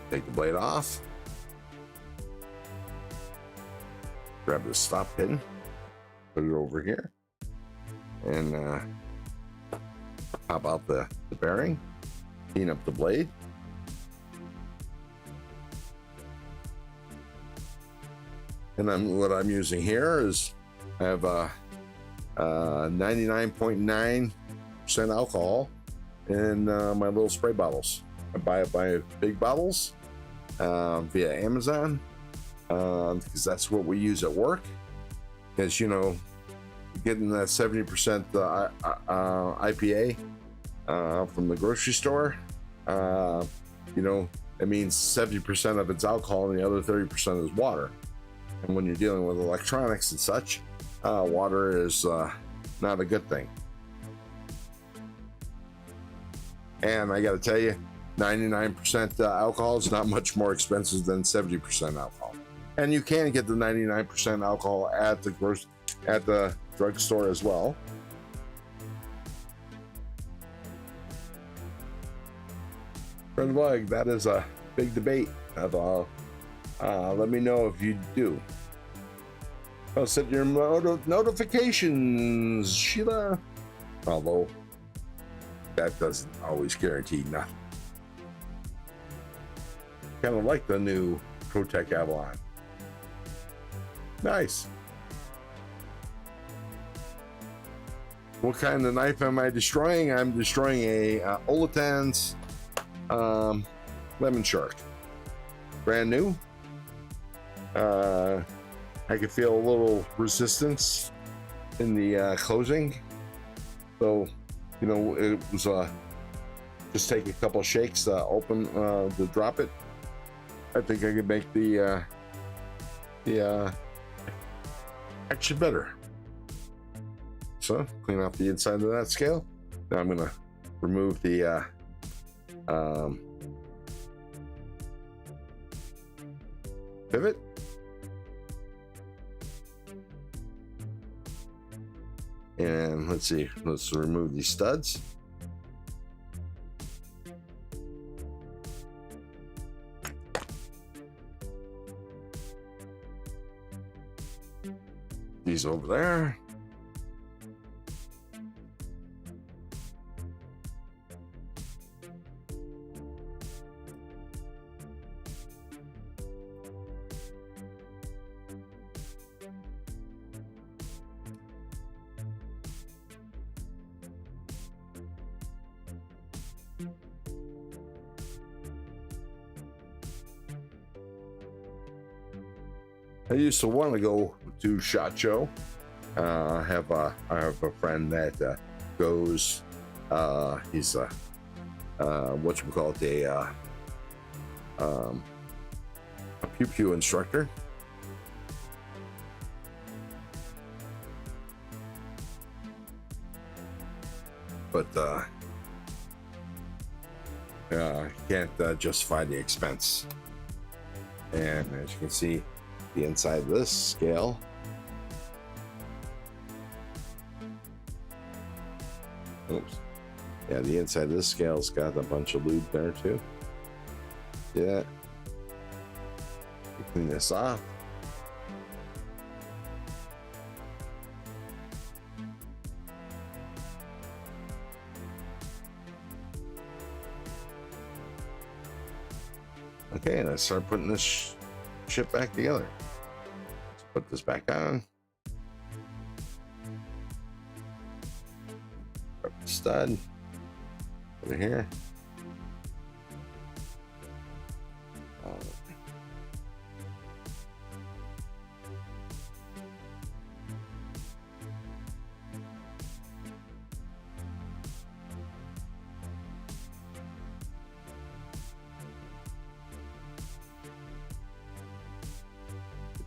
Take the blade off. Grab the stop pin. Put it over here. And pop out the bearing. Clean up the blade. And what I'm using here is I have 99.9% alcohol in my little spray bottles. I buy big bottles via Amazon because that's what we use at work. Because, you know, getting that 70% IPA from the grocery store, you know, it means 70% of it's alcohol and the other 30% is water. And when you're dealing with electronics and such, water is not a good thing. And I got to tell you, 99% alcohol is not much more expensive than 70% alcohol. And you can get the 99% alcohol at the drugstore as well. Friend Bug, that is a big debate. Let me know if you do. I'll set your notifications, Sheila. Although that doesn't always guarantee nothing. Kind of like the new ProTech Avalon. Nice. What kind of knife am I destroying? I'm destroying a Olatan's Lemon Shark. Brand new. I could feel a little resistance in the closing. So, you know, it was just take a couple of shakes to open to drop it. I think I could make the action better. So clean off the inside of that scale. Now I'm gonna remove the pivot. And let's see, let's remove these studs. These over there. I used to want to go to SHOT Show. I have a friend that goes. He's whatchamacallit, a pew pew instructor. But can't justify the expense. And as you can see, the inside of this scale the inside of this scale's got a bunch of lube there too. See that? Clean this off. Okay, let's start putting this shit back together. Let's put this back on. Put the stud over here.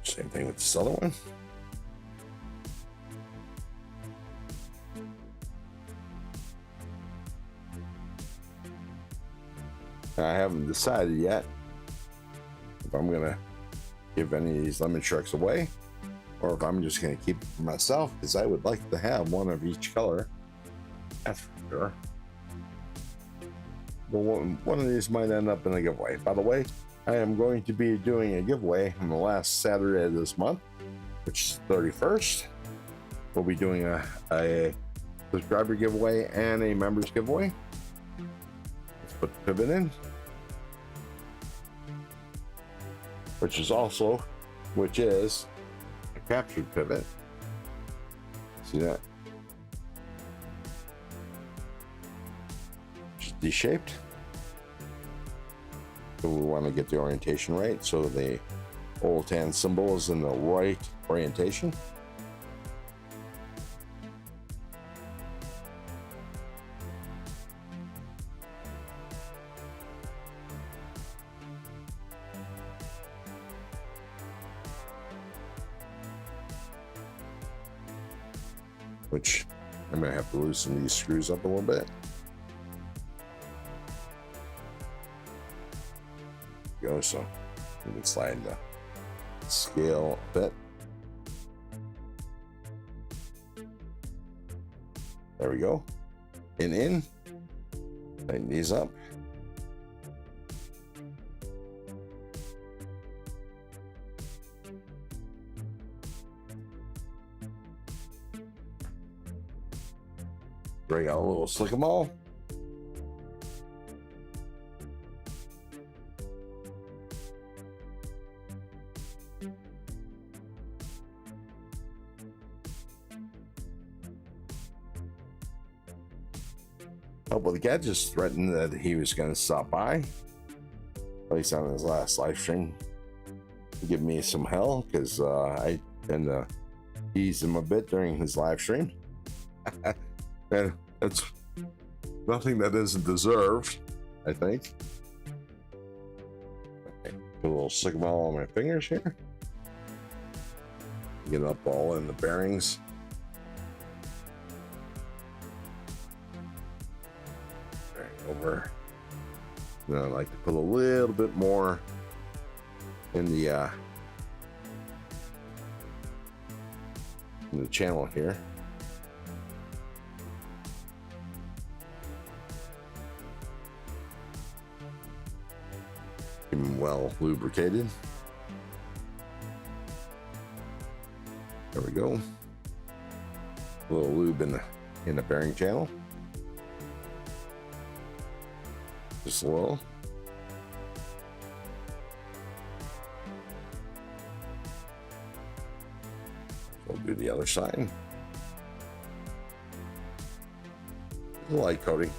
Same thing with this other one. I haven't decided yet if I'm gonna give any of these lemon sharks away or if I'm just gonna keep it for myself, because I would like to have one of each color. That's for sure. But one of these might end up in a giveaway. By the way, I am going to be doing a giveaway on the last Saturday of this month, which is the 31st. We'll be doing a subscriber giveaway and a members giveaway. Let's put the pivot in, which is a captured pivot. See that? Just D-shaped. So we want to get the orientation right, so the Olatan symbol is in the right orientation. which I'm gonna have to loosen these screws up a little bit. Go, so we can slide the scale a bit. There we go. And in. Tighten these up. Bring out a little slick-a-mole. Well, the guy just threatened that he was going to stop by, at least on his last live stream, to give me some hell, because I tend to tease him a bit during his live stream. And it's nothing that isn't deserved, I think. Okay, put a little signal on my fingers here. Get it up all in the bearings. Over. Then I like to put a little bit more in the channel here. Keep them well lubricated. There we go. A little lube in the bearing channel. Just a little. We'll do the other side. A light coating.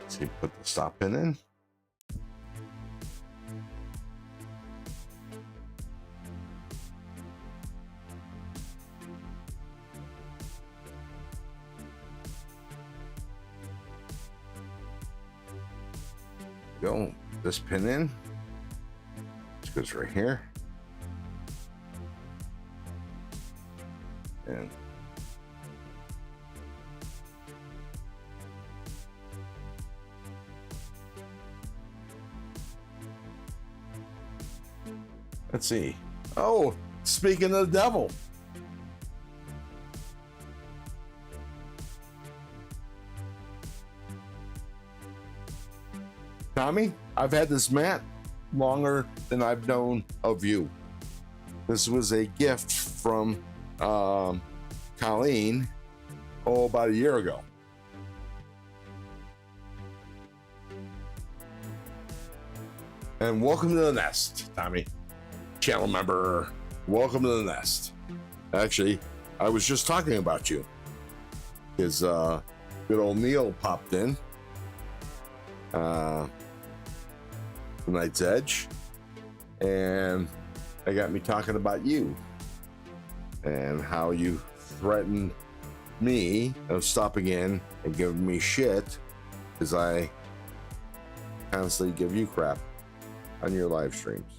See, put the stop pin in. Go this pin in. This goes right here. And let's see. Oh, speaking of the devil. Tommy, I've had this mat longer than I've known of you. This was a gift from Colleen, about a year ago. And welcome to the nest, Tommy. Channel member, welcome to the nest. Actually, I was just talking about you. His good old Neil popped in. Night's Edge, and they got me talking about you and how you threatened me of stopping in and giving me shit because I constantly give you crap on your live streams.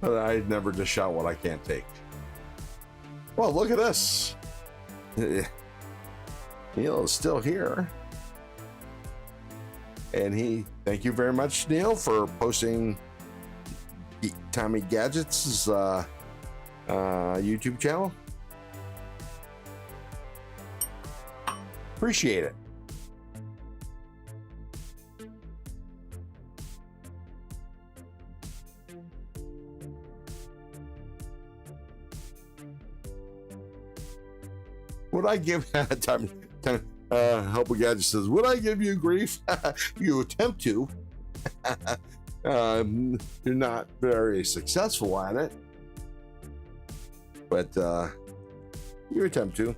But I never dish out what I can't take. Well, look at this. Neil is still here. And thank you very much, Neil, for posting Tommy Gadgets' YouTube channel. Appreciate it. Would I give Tommy? Helper Gadget says, would I give you grief? You attempt to. You're not very successful at it, but you attempt to.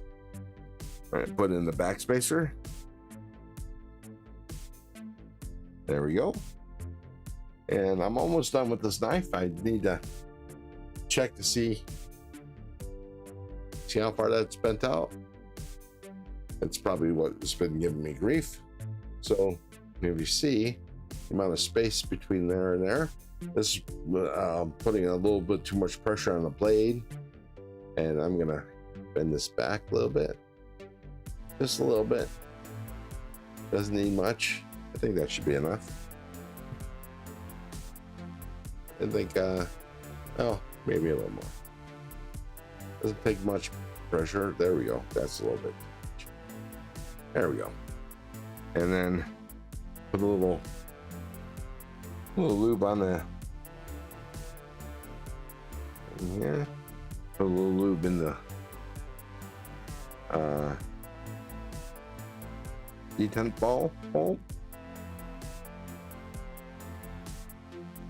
All right, put in the backspacer. There we go. And I'm almost done with this knife. I need to check to see how far that's bent out. That's probably what's been giving me grief. So if you see, amount of space between there and there. This is putting a little bit too much pressure on the blade, and I'm gonna bend this back a little bit, just a little bit. Doesn't need much. I think that should be enough. I think oh, maybe a little more. Doesn't take much pressure. There we go. That's a little bit. There we go. And then put a little lube on the, yeah, put a little lube in the detent ball hole,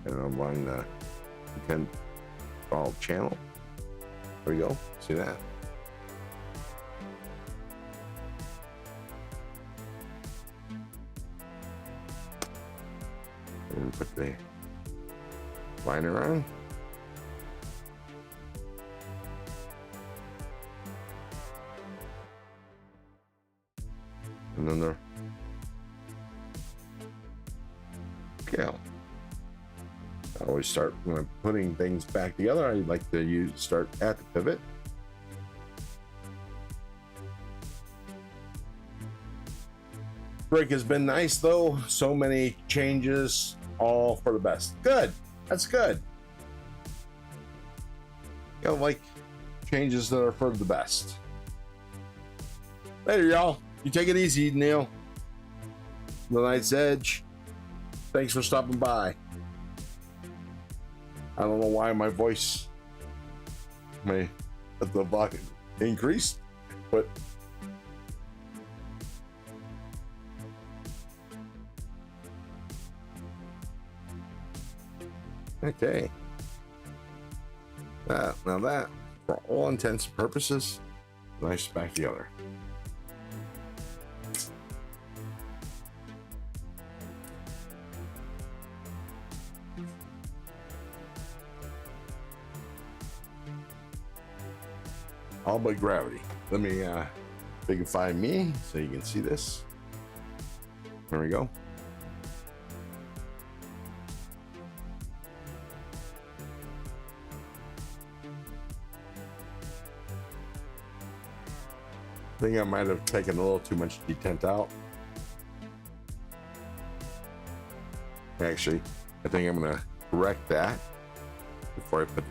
and I'm along the detent ball channel. There we go. See that? And put the liner on. And then the scale. I always start when I'm putting things back together. I like to start at the pivot. Break has been nice though. So many changes, all for the best. Good. That's good. You know, like changes that are for the best. Later, y'all. You take it easy, Neil. The Night's Edge. Thanks for stopping by. I don't know why my voice may at the volume increased, but okay. Now that, for all intents and purposes, nice back together. All by gravity. Let me bigify me so you can see this. There we go. I think I might have taken a little too much detent out. Actually, I think I'm gonna correct that before I put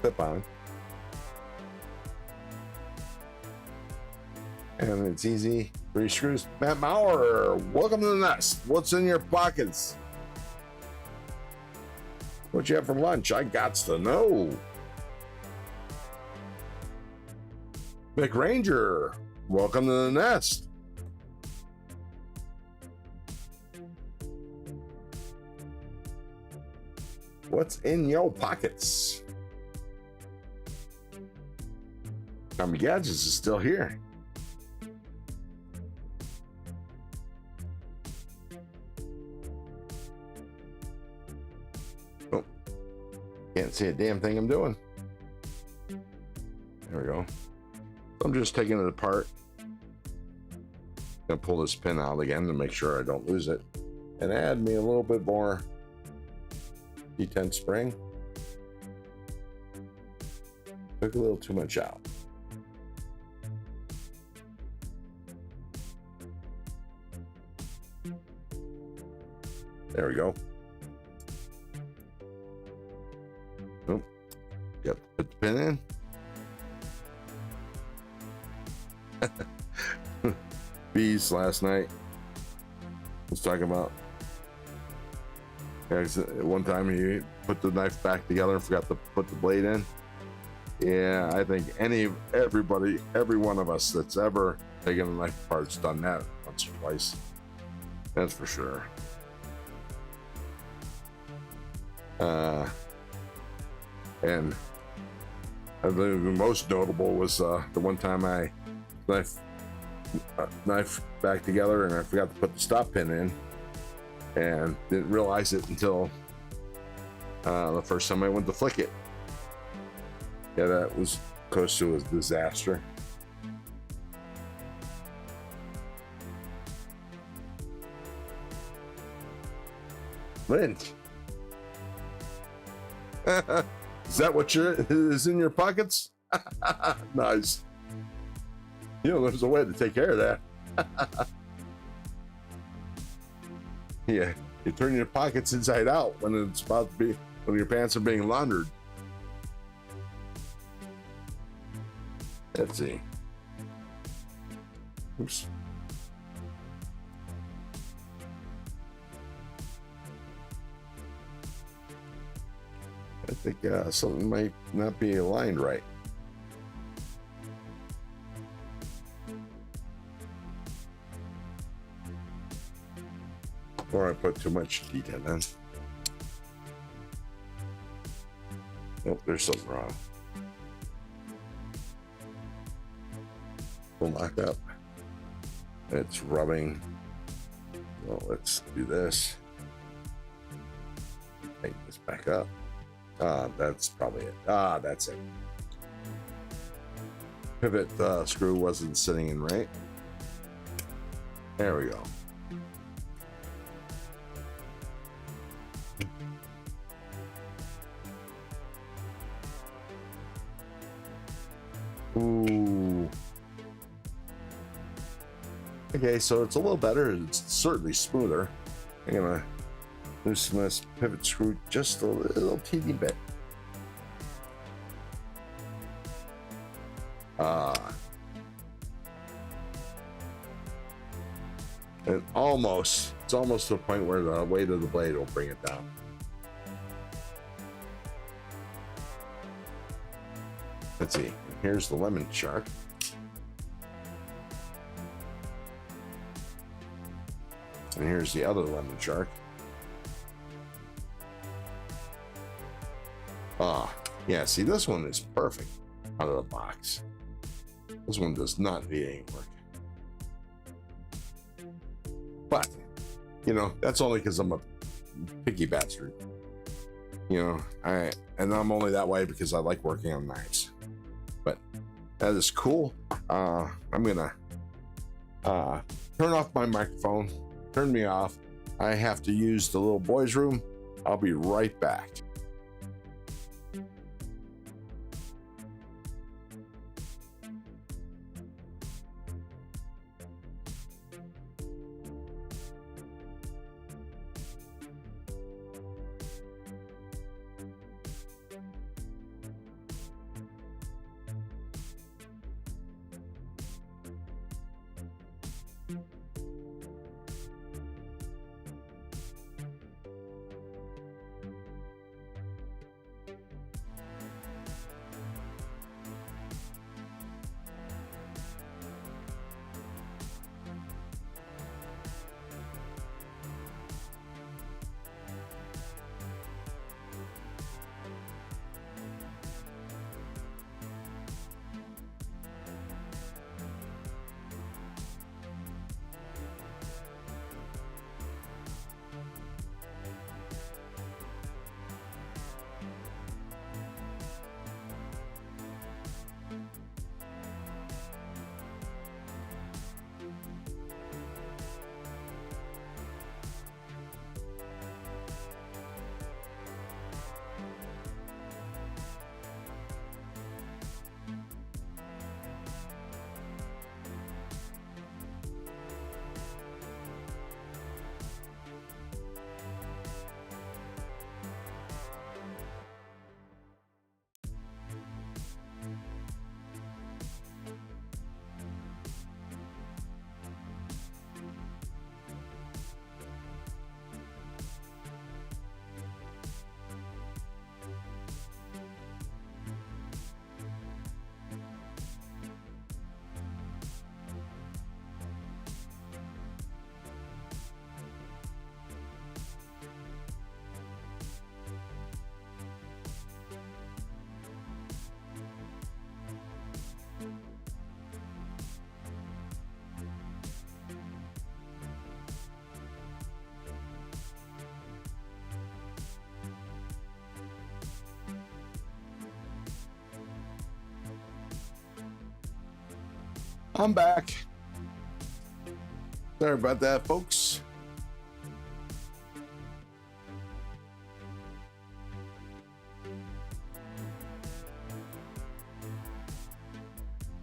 clip on. And it's easy. 3 screws. Matt Maurer, welcome to the nest. What's in your pockets? What you have for lunch? I gots to know. Mick Ranger, welcome to the nest. What's in your pockets? Tommy Gadgets is still here. Oh, can't see a damn thing I'm doing. There we go. I'm just taking it apart. Gonna pull this pin out again to make sure I don't lose it, and add me a little bit more detent spring. Took a little too much out. There we go. Oh, got to put the pin in. Bees last night was talking about, one time he put the knife back together and forgot to put the blade in. Yeah, I think every one of us that's ever taken a knife apart's done that once or twice. That's for sure. And I think the most notable was the one time I knife back together and I forgot to put the stop pin in and didn't realize it until the first time I went to flick it. Yeah, that was close to a disaster. Lint. Is that what is in your pockets? Nice. You know, there's a way to take care of that. Yeah, you turn your pockets inside out when it's about to be, when your pants are being laundered. Let's see. Oops. I think something might not be aligned right. Or I put too much detail in. Nope, there's something wrong. We'll lock up. It's rubbing. Well, let's do this. Take this back up. That's probably it. That's it. Pivot screw wasn't sitting in right. There we go. Ooh. Okay, so it's a little better. It's certainly smoother. I'm gonna loosen this pivot screw just a little teeny bit. And it's almost to the point where the weight of the blade will bring it down. Let's see. Here's the lemon shark. And here's the other lemon shark. Yeah, see, this one is perfect out of the box. This one does not need any work. But, you know, that's only because I'm a picky bastard. You know, and I'm only that way because I like working on knives. But that is cool. I'm gonna turn off my microphone. Turn me off. I have to use the little boys' room. I'll be right back. I'm back. Sorry about that, folks.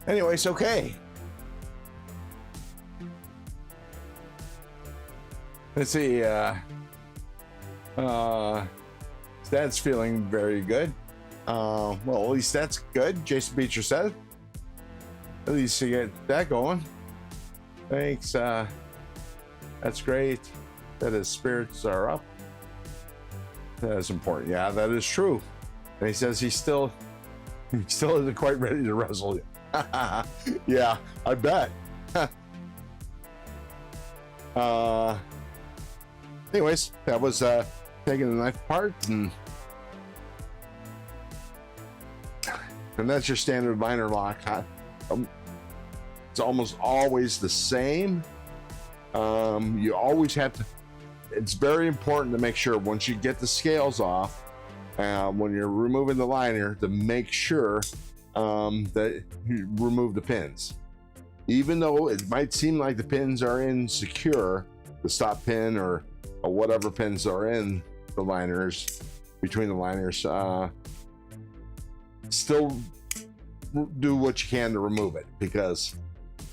Anyways, okay. Let's see. Stats feeling very good. Well, at least that's good. Jason Beecher said. At least you get that going. Thanks. That's great. That his spirits are up. That is important. Yeah, that is true. And he says he still isn't quite ready to wrestle yet. Yeah, I bet. Anyways, that was taking the knife apart, and that's your standard liner lock. It's almost always the same. You always have to. It's very important to make sure once you get the scales off, when you're removing the liner, to make sure that you remove the pins. Even though it might seem like the pins are insecure, the stop pin or whatever pins are in the liners, between the liners, still do what you can to remove it, because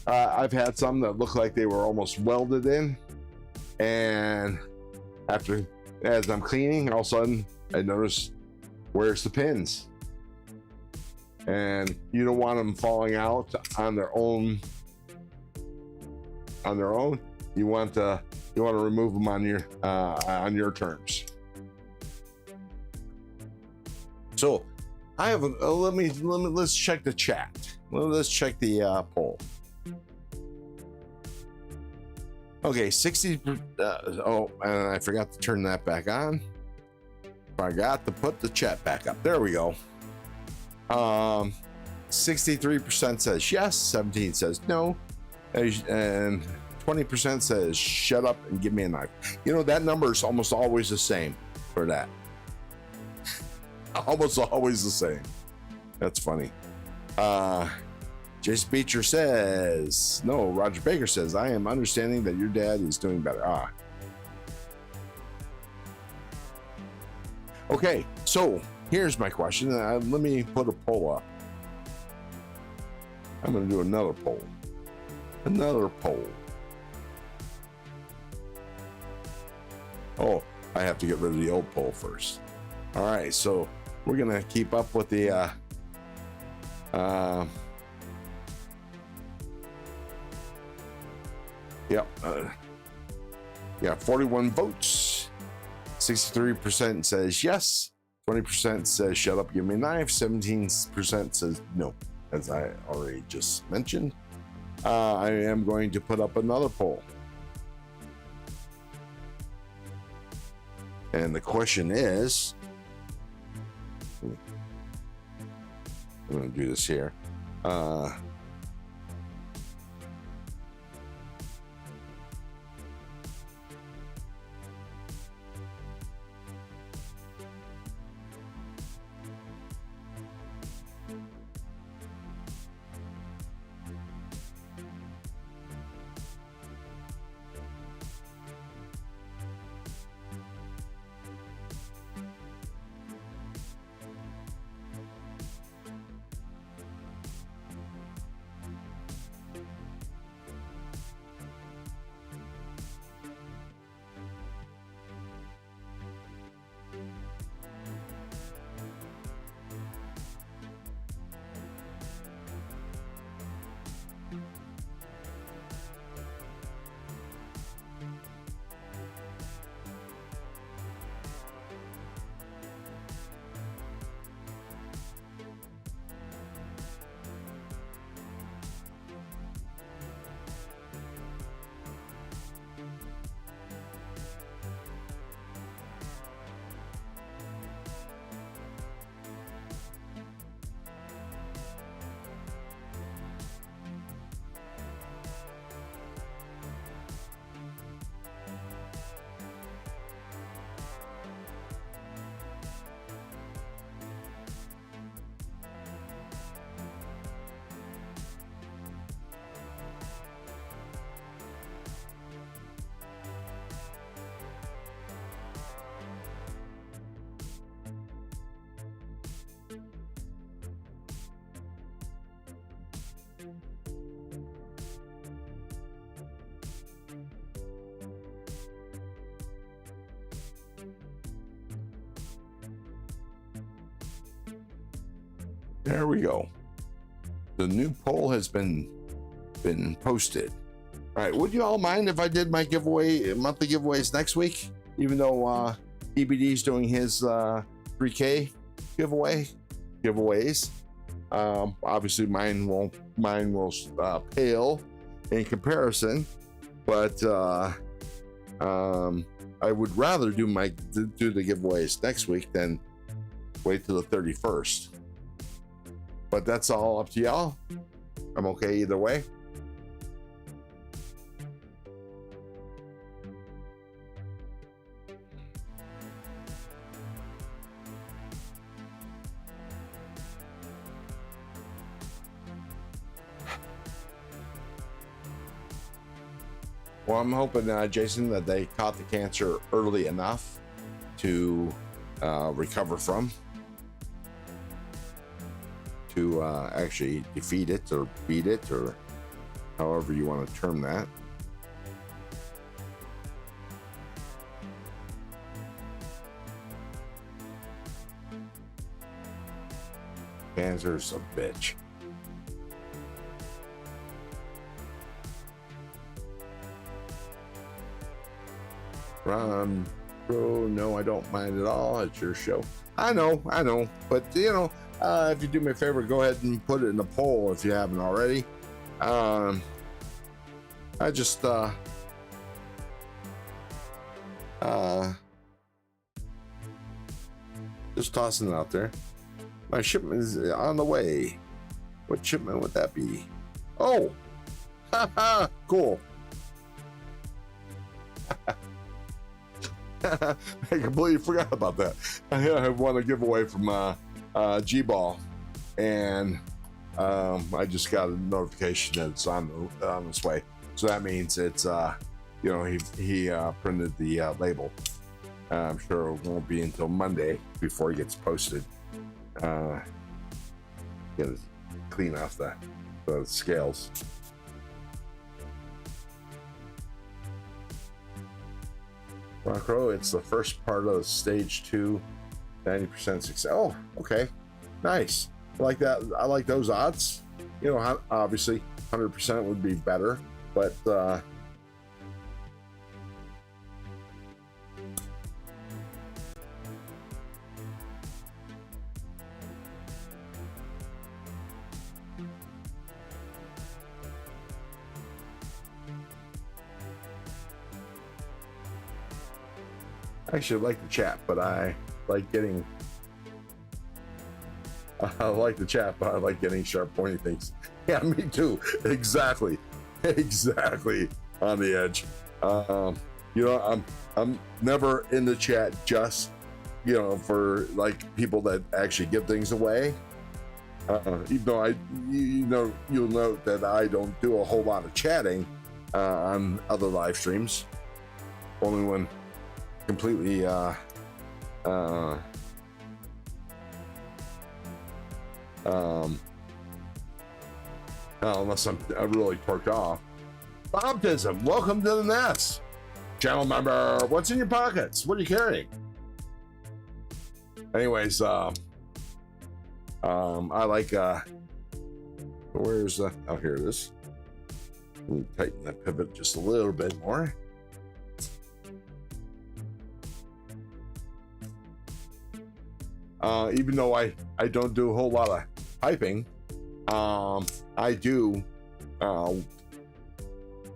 I've had some that look like they were almost welded in, and as I'm cleaning, all of a sudden I notice, where's the pins? And you don't want them falling out on their own. You want to remove them on your terms. So I have let's check the chat. Let's check the poll. Okay, 60. And I forgot to turn that back on. Forgot to put the chat back up. There we go. 63% says yes, 17 says no, and 20% says shut up and give me a knife. You know, that number is almost always the same for that. Almost always the same. That's funny. Jason Beecher says no. Roger Baker says, I am understanding that your dad is doing better. Okay, so here's my question. Let me put a poll up. I'm going to do another poll. Oh, I have to get rid of the old poll first. All right, so we're going to keep up with the yep. 41 votes. 63% says yes. 20% says shut up, give me a knife. 17% says no, as I already just mentioned. I am going to put up another poll. And the question is, I'm going to do this here. There we go. The new poll has been posted. All right, would you all mind if I did my monthly giveaways next week? Even though EBD is doing his 3K giveaways. Obviously, mine will pale in comparison, but I would rather do the giveaways next week than wait till the 31st. But that's all up to y'all. I'm okay either way. Well, I'm hoping, Jason, that they caught the cancer early enough to recover from, to actually defeat it or beat it, or however you want to term that. Cancer's a bitch. Bro, no, I don't mind at all. It's your show. I know, but if you do me a favor, go ahead and put it in the poll if you haven't already. I just tossing it out there. My shipment is on the way. What shipment would that be? Oh, cool. I completely forgot about that. I won a giveaway from G-Ball, and I just got a notification that it's on its way. So that means it's he printed the label. I'm sure it won't be until Monday before it gets posted. Gotta clean off the scales. Rockro, it's the first part of stage 2, 90% success. Oh, okay, nice. I like that. I like those odds. Obviously 100% would be better, but I actually like the chat, but I like getting sharp, pointy things. Yeah, me too. Exactly on the edge. I'm never in the chat just for like people that actually give things away. Even though you'll note that I don't do a whole lot of chatting on other live streams. Only when completely unless I'm really torqued off. Baptism, welcome to the nest. Channel member, what's in your pockets? What are you carrying? Anyways, I like where's oh, here it is. Let me tighten that pivot just a little bit more. Even though I don't do a whole lot of typing, I do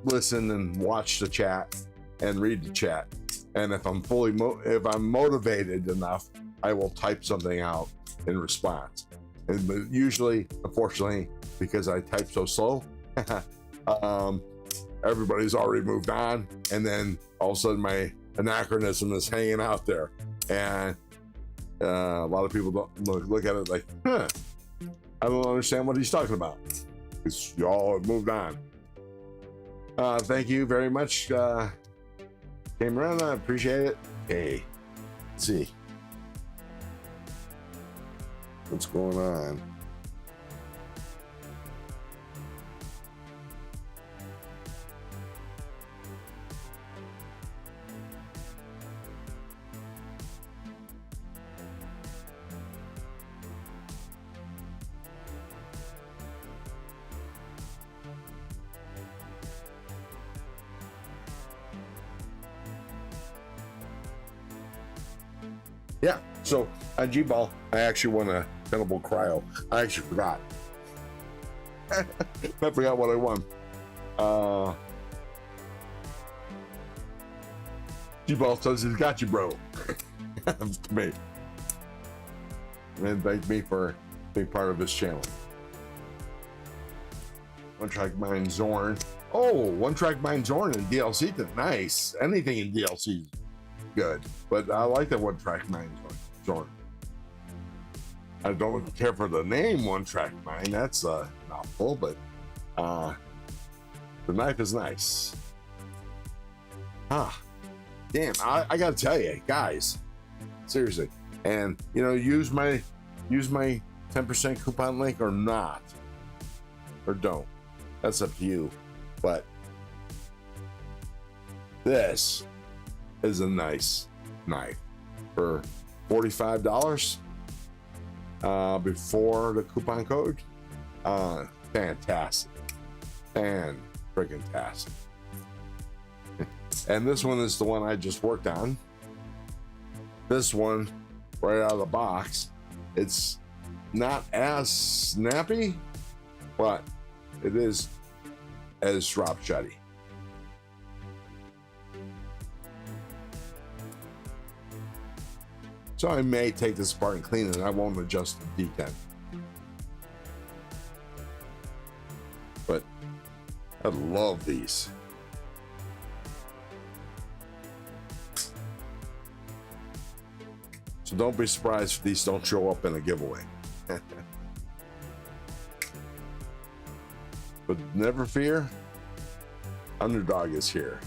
listen and watch the chat and read the chat. And if I'm motivated enough, I will type something out in response. And usually, unfortunately, because I type so slow, everybody's already moved on, and then all of a sudden my anachronism is hanging out there, and a lot of people don't look at it like, I don't understand what he's talking about, because y'all have moved on. Thank you very much, came around. I appreciate it. Hey, let's see what's going on. Yeah, so on G-Ball, I actually won a Tenable Cryo. I actually forgot. I forgot what I won. G-Ball says he's got you, bro. That's me. And thank me for being part of this channel. One Track Mind Zorn. Oh, One Track Mind Zorn in DLC. Nice. Anything in DLC is good. But I like that One Track Mind Zorn. I don't care for the name One Track Mind. That's a mouthful, but the knife is nice. Damn, I gotta tell you, guys, seriously, and you know, use my 10% coupon link or not, or don't. That's up to you. But this is a nice knife for $45 before the coupon code. Fantastic, fan-freaking-tastic. And this one is the one I just worked on. This one, right out of the box, it's not as snappy, but it is as drop shotty. So I may take this apart and clean it, and I won't adjust the D10. But I love these. So don't be surprised if these don't show up in a giveaway. But never fear, Underdog is here.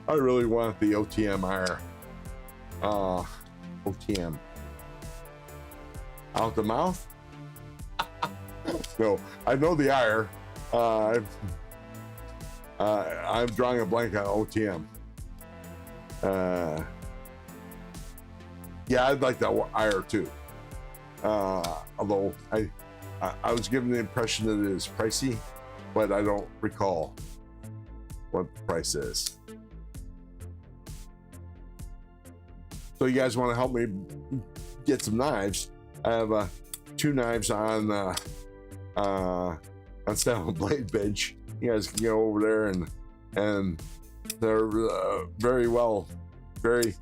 I really want the OTM iron. OTM. Out the mouth? No, I know the ire. I'm drawing a blank on OTM. Yeah, I'd like that ire too. Although I was given the impression that it is pricey, but I don't recall what the price is. So you guys want to help me get some knives? I have 2 knives on Stab Blade Bench. You guys can go over there and they're very well, very.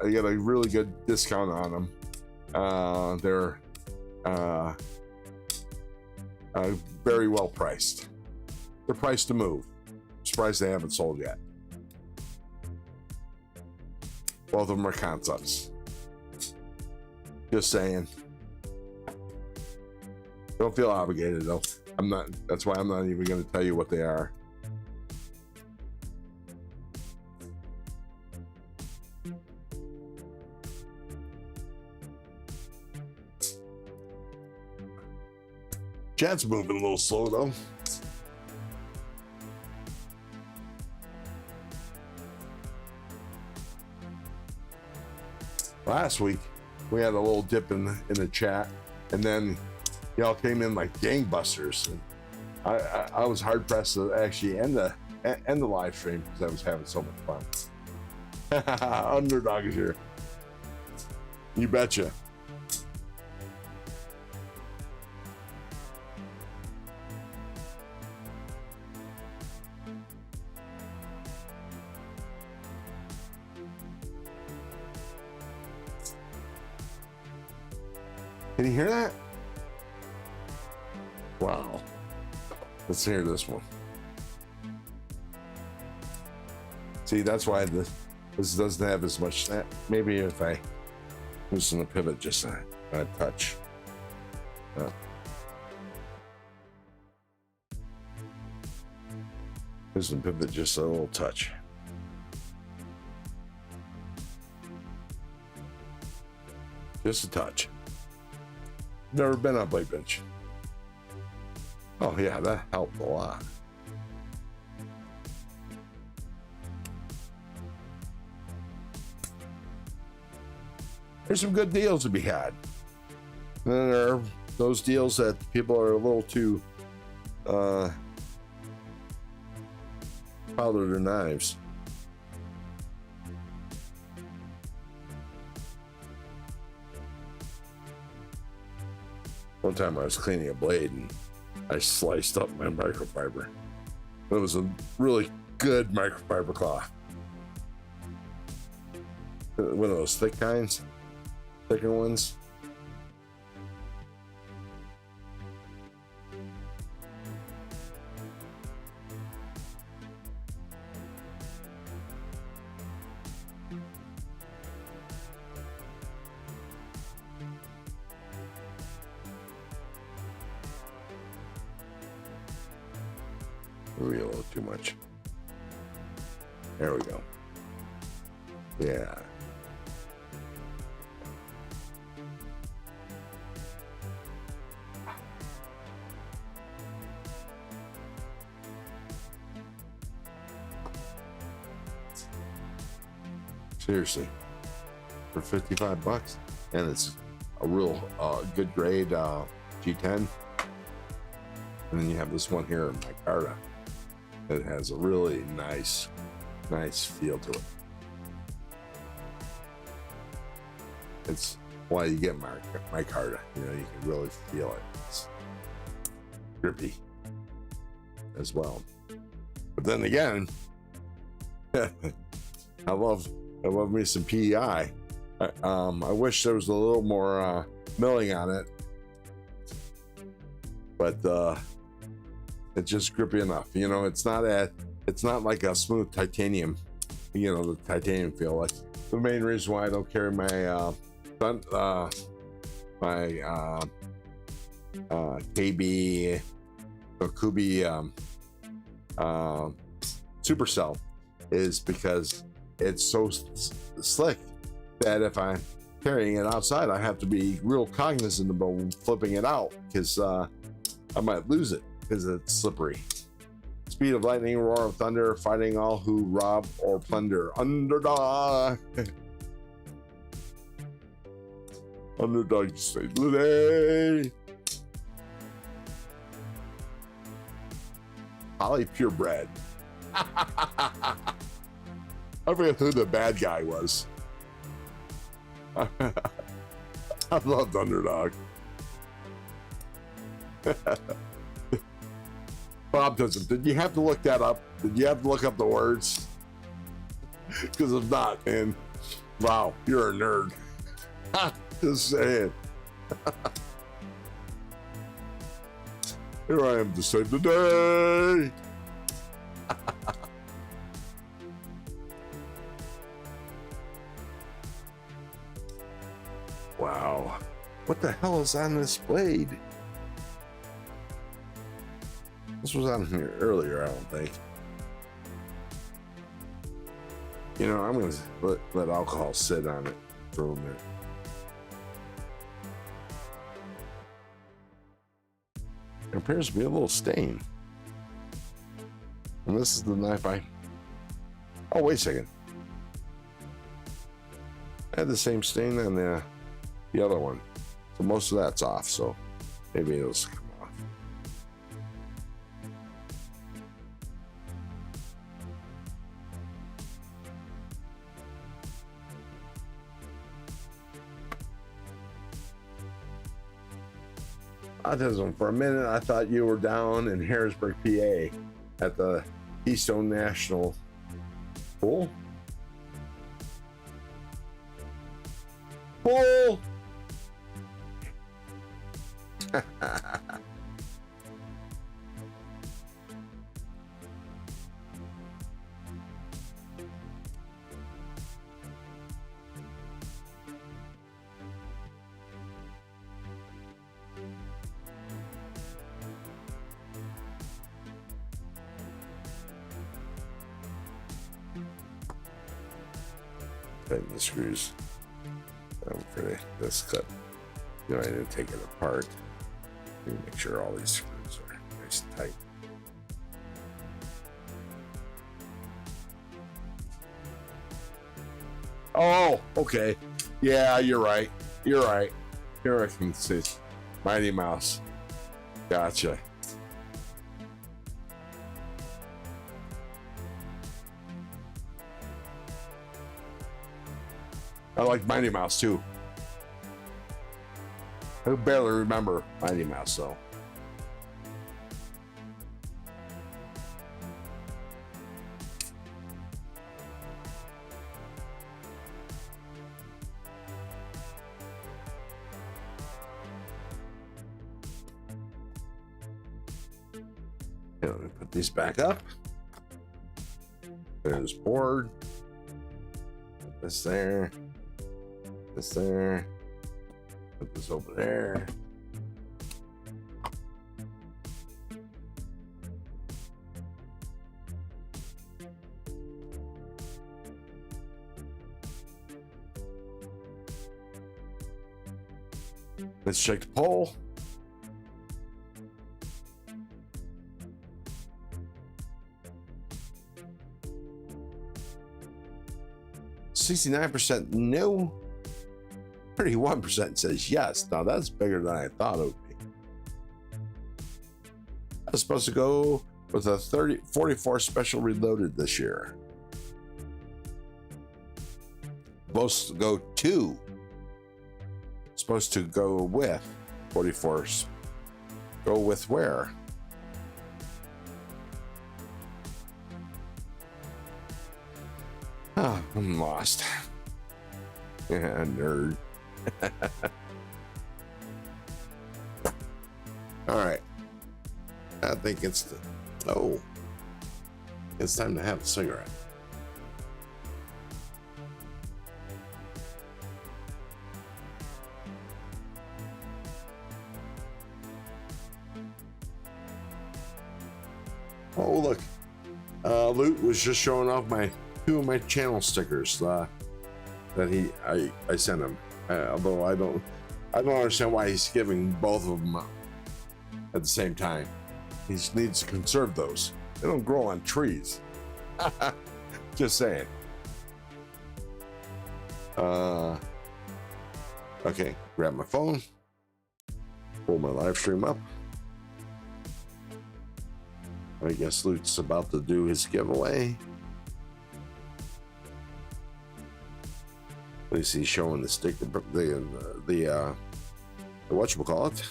I get a really good discount on them. They're very well priced. They're priced to move. I'm surprised they haven't sold yet. Both of them are concepts. Just saying. Don't feel obligated though. I'm not. That's why I'm not even going to tell you what they are. Chat's moving a little slow though. Last week we had a little dip in the chat, and then y'all came in like gangbusters, and I was hard pressed to actually end the live stream because I was having so much fun. Underdog is here. You betcha. Can you hear that? Wow. Let's hear this one. See, that's why this doesn't have as much snap. Maybe if I loosen the pivot just a touch. Loosen the pivot just a little touch. Just a touch. Never been on blade bench. Oh yeah, that helped a lot. There's some good deals to be had. And then there are those deals that people are a little too powder their knives. One time I was cleaning a blade and I sliced up my microfiber. It was a really good microfiber cloth. One of those thick kinds, thicker ones. Maybe a little too much. There we go. Yeah. Seriously, for 55 bucks, and it's a real good grade G10. And then you have this one here in micarta. It has a really nice feel to it. It's why you get micarta. You know, you can really feel it. It's grippy as well. But then again, I love me some PEI. I wish there was a little more milling on it, but it's just grippy enough. You know, it's not like a smooth titanium. You know, the titanium feel. Like the main reason why I don't carry my KB or Kubi Supercell is because it's so slick that if I'm carrying it outside, I have to be real cognizant about flipping it out because I might lose it because it's slippery. Speed of lightning, roar of thunder, fighting all who rob or plunder. Underdog. Underdog say today. Poly purebred. I forget who the bad guy was. I loved Underdog. Bob doesn't. Did you have to look that up? Did you have to look up the words? Because if not, man, wow, you're a nerd. Just saying. Here I am to save the day. Wow. What the hell is on this blade? This was on here earlier, I don't think. You know, I'm gonna let alcohol sit on it for a minute. It appears to be a little stain. And this is the knife oh, wait a second. I had the same stain on the other one. So most of that's off, so maybe it'll come off. Autism. For a minute, I thought you were down in Harrisburg, PA at the Keystone National Pool. Pool! Tighten the screws for this clip. You know, I didn't take it apart. Make sure all these screws are nice and tight. Oh, okay. Yeah, you're right. You're right. Here I can see Mighty Mouse. Gotcha. I like Mighty Mouse too. I barely remember Mighty Mouse though. Let me put these back up. There's board. Put this there. This there. Put this over there. Let's check the pole. %69% no. 31% says yes. Now that's bigger than I thought it would be. I was supposed to go with a 44 special reloaded this year. Supposed to go to. Supposed to go with 44s. Go with where? Oh, I'm lost. Yeah, nerd. All right. I think it's the. Oh. It's time to have a cigarette. Oh, look. Loot was just showing off two of my channel stickers that I sent him. Although I don't understand why he's giving both of them at the same time. He needs to conserve those. They don't grow on trees. Just saying. Okay, grab my phone. Pull my live stream up. I guess Luke's about to do his giveaway. At least he's showing the sticker, the whatchamacallit.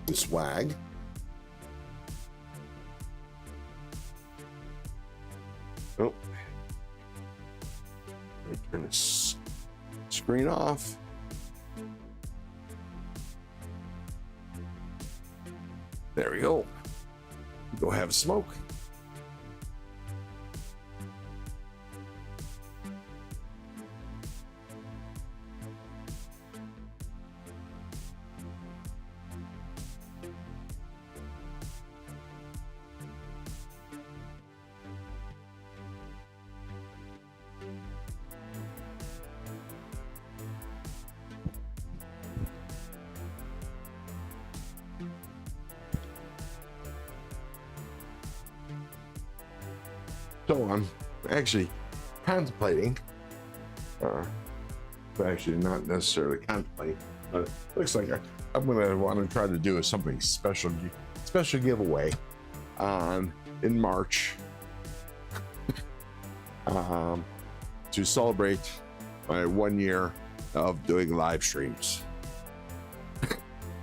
The swag. Oh. Let me turn this screen off. There we go. Go have a smoke. So I'm actually contemplating, actually not necessarily contemplating, but it looks like I'm going to want to try to do something special giveaway in March to celebrate my 1 year of doing live streams,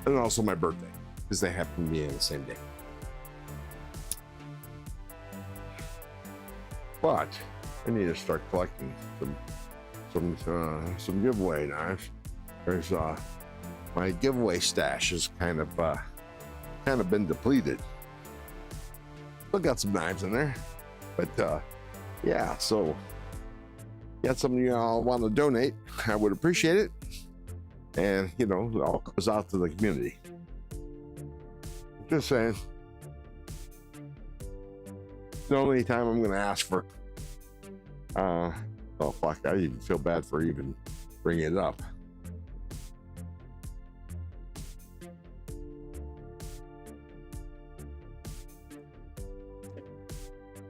and also my birthday, because they happen to be on the same day. But I need to start collecting some giveaway knives. There's my giveaway stash is kind of been depleted. Still got some knives in there, but yeah. So, got some of y'all want to donate, I would appreciate it. And it all goes out to the community. Just saying. The only time I'm going to ask for, oh fuck, I even feel bad for even bringing it up.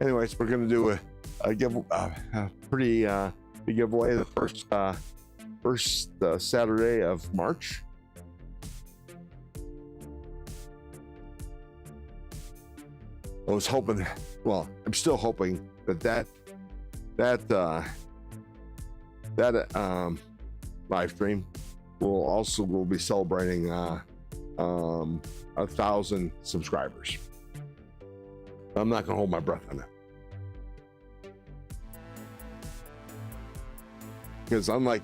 Anyways, we're going to do a pretty big giveaway the first Saturday of March. I was hoping, well, I'm still hoping that that live stream will be celebrating 1,000 subscribers. I'm not gonna hold my breath on that, because unlike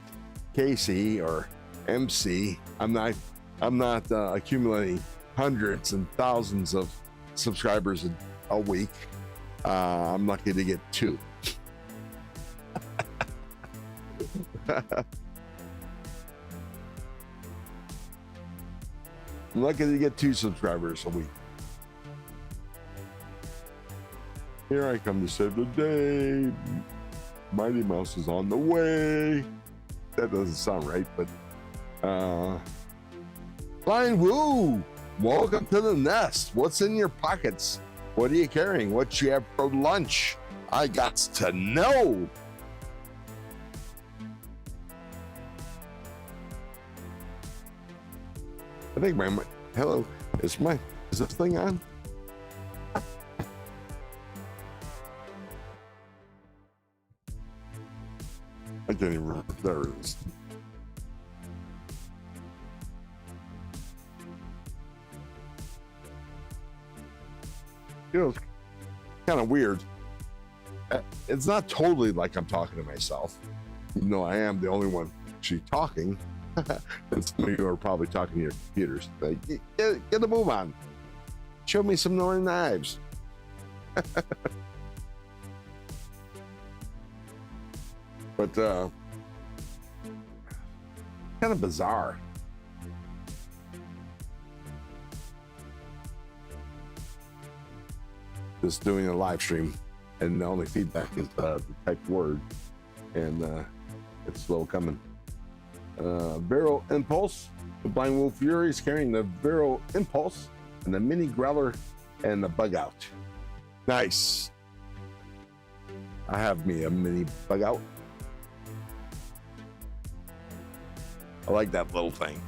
Casey or MC, I'm not accumulating hundreds and thousands of subscribers a week. I'm lucky to get 2. I'm lucky to get 2 subscribers a week. Here I come to save the day. Mighty Mouse is on the way. That doesn't sound right, but Flying Woo, welcome to the nest. What's in your pockets? What are you carrying? What you have for lunch? I got to know. I think hello, is this thing on? I can't even remember. There it is. You know, it's kind of weird. It's not totally like I'm talking to myself, even though I am the only one actually talking. And some of you are probably talking to your computers. Like, get a move on. Show me some more knives. But kind of bizarre. Just doing a live stream, and the only feedback is the typed word, and it's slow coming. Vero Impulse, the Blind Wolf Fury is carrying the Vero Impulse and the Mini Growler and the Bug Out. Nice. I have me a Mini Bug Out. I like that little thing.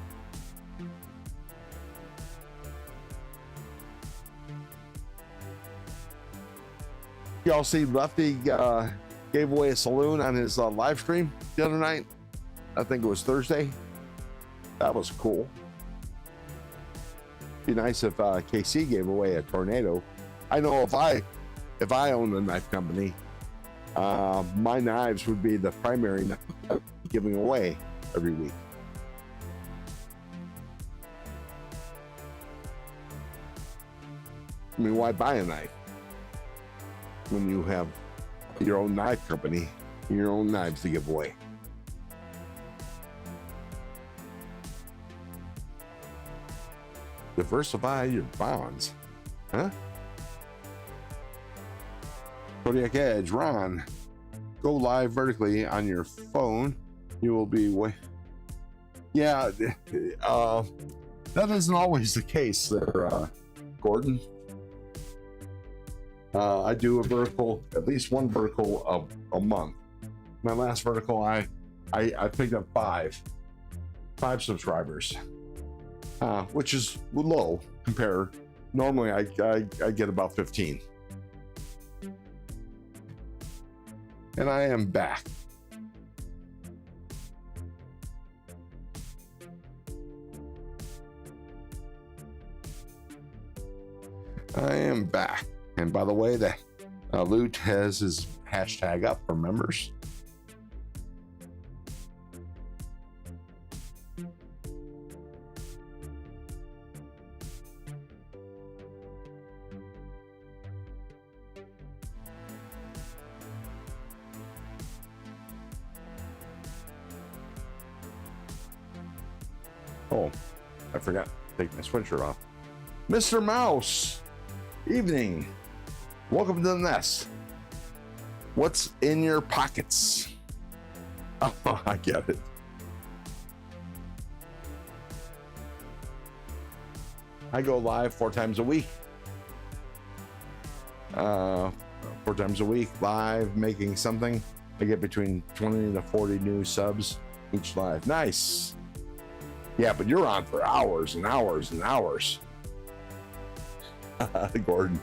Y'all see Lefty gave away a saloon on his live stream the other night? I think it was Thursday. That was cool. Be nice if KC gave away a tornado. I know if I owned a knife company, my knives would be the primary knife giving away every week. I mean, why buy a knife when you have your own knife company, your own knives to give away? Diversify your bonds, huh? Kodiak Edge, Ron, go live vertically on your phone. You will be yeah, that isn't always the case there, Gordon. I do a vertical, at least one vertical a month. My last vertical, I picked up five subscribers, which is low compared. Normally, I get about 15. And I am back. I am back. And by the way, the Loot has his hashtag up for members. Oh, I forgot to take my sweatshirt off. Mr. Mouse, evening. Welcome to the nest. What's in your pockets? Oh, I get it. I go live 4 times a week. 4 times a week, live, making something. I get between 20 to 40 new subs each live. Nice. Yeah, but you're on for hours and hours and hours. Gordon.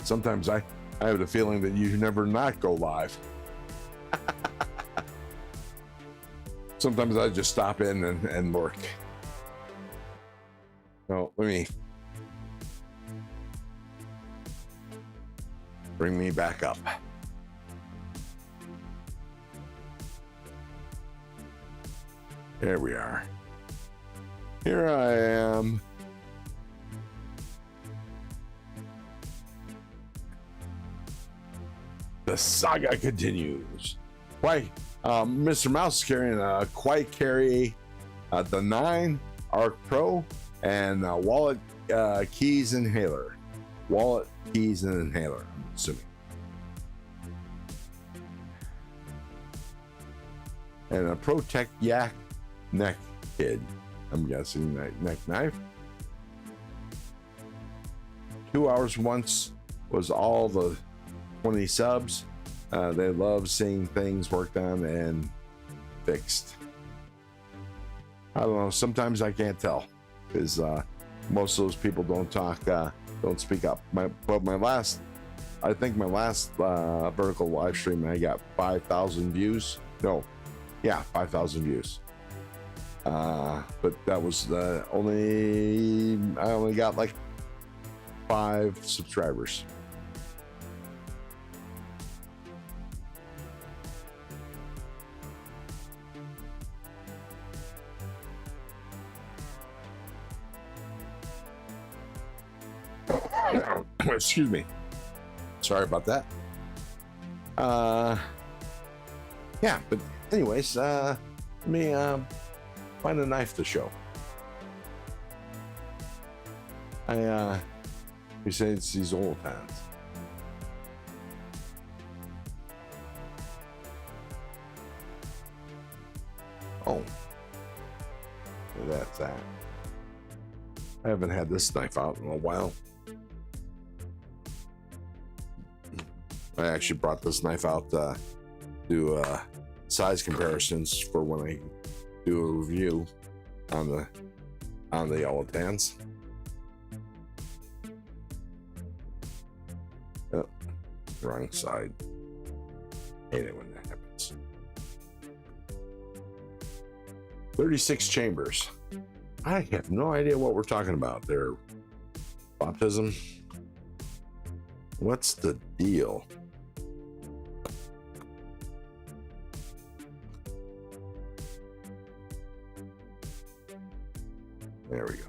Sometimes I have the feeling that you never not go live. Sometimes I just stop in and lurk. So let me bring me back up. There we are. Here I am. The saga continues. Why? Mr. Mouse is carrying a Quiet Carry, the 9 Arc Pro, and Wallet Keys Inhaler. Wallet Keys and Inhaler, I'm assuming. And a Protect Yak Neck Kid. I'm guessing neck knife. 2 hours once was all the 20 subs. They love seeing things worked on and fixed. I don't know. Sometimes I can't tell because most of those people don't talk, don't speak up. I think my last vertical live stream, I got 5,000 views. No, yeah, 5,000 views. But that was I only got like 5 subscribers. Excuse me. Sorry about that. Yeah, but anyways, let me find a knife to show. You say it's these old hands. Oh, that's that. I haven't had this knife out in a while. I actually brought this knife out to do size comparisons for when I do a review on the yellow tans. Oh, wrong side. Hate it when that happens. 36 chambers. I have no idea what we're talking about there. Baptism. What's the deal? There we go.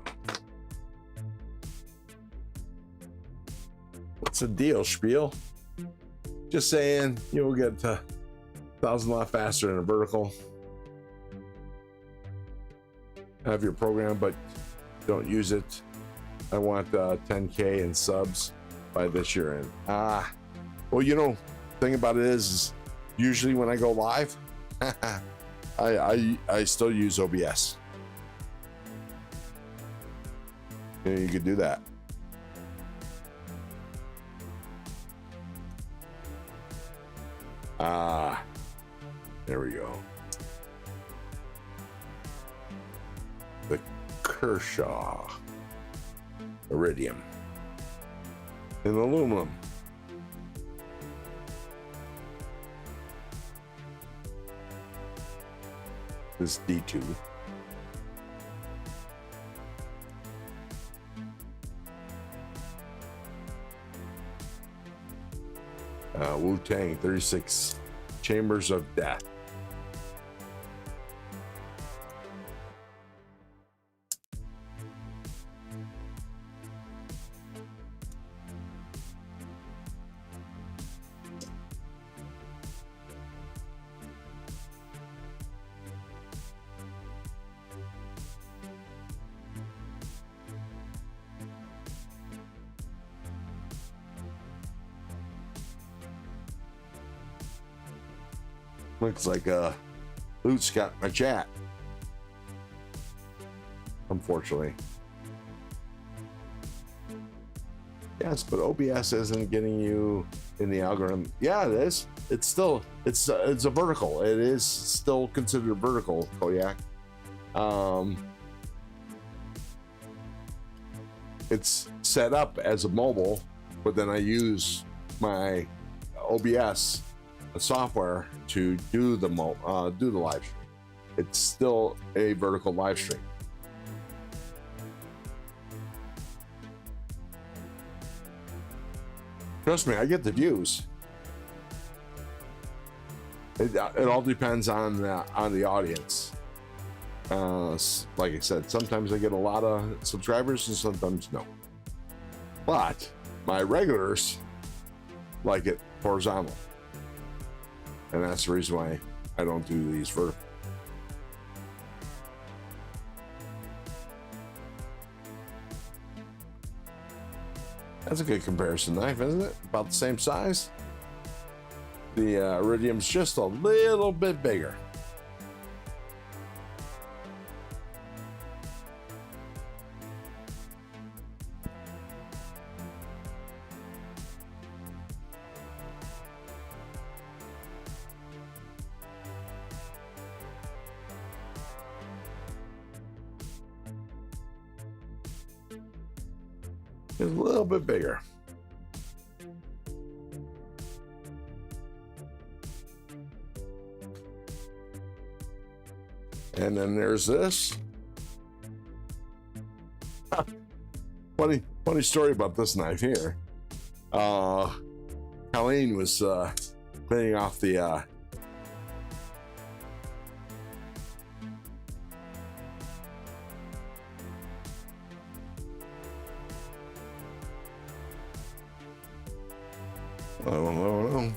What's the deal, Spiel? Just saying, you'll get 1,000 a lot faster in a vertical. Have your program, but don't use it. I want 10K in subs by this year end. Well, you know, thing about it is usually when I go live, I still use OBS. You could do that. There we go. The Kershaw Iridium in aluminum. This D2. Wu-Tang 36 Chambers of Death. Looks like Luke's got my chat. Unfortunately. Yes, but OBS isn't getting you in the algorithm. Yeah, it is. It's still it's a vertical. It is still considered vertical, Koyak. It's set up as a mobile, but then I use my OBS software to do the live stream. It's still a vertical live stream. Trust me, I get the views. It all depends on the audience. Like I said, sometimes I get a lot of subscribers and sometimes no. But my regulars like it horizontal, and that's the reason why I don't do these vertical. That's a good comparison knife, isn't it? About the same size. The Iridium's just a little bit bigger. It's a little bit bigger. And then there's this. Funny story about this knife here. Colleen was cleaning off the I don't know.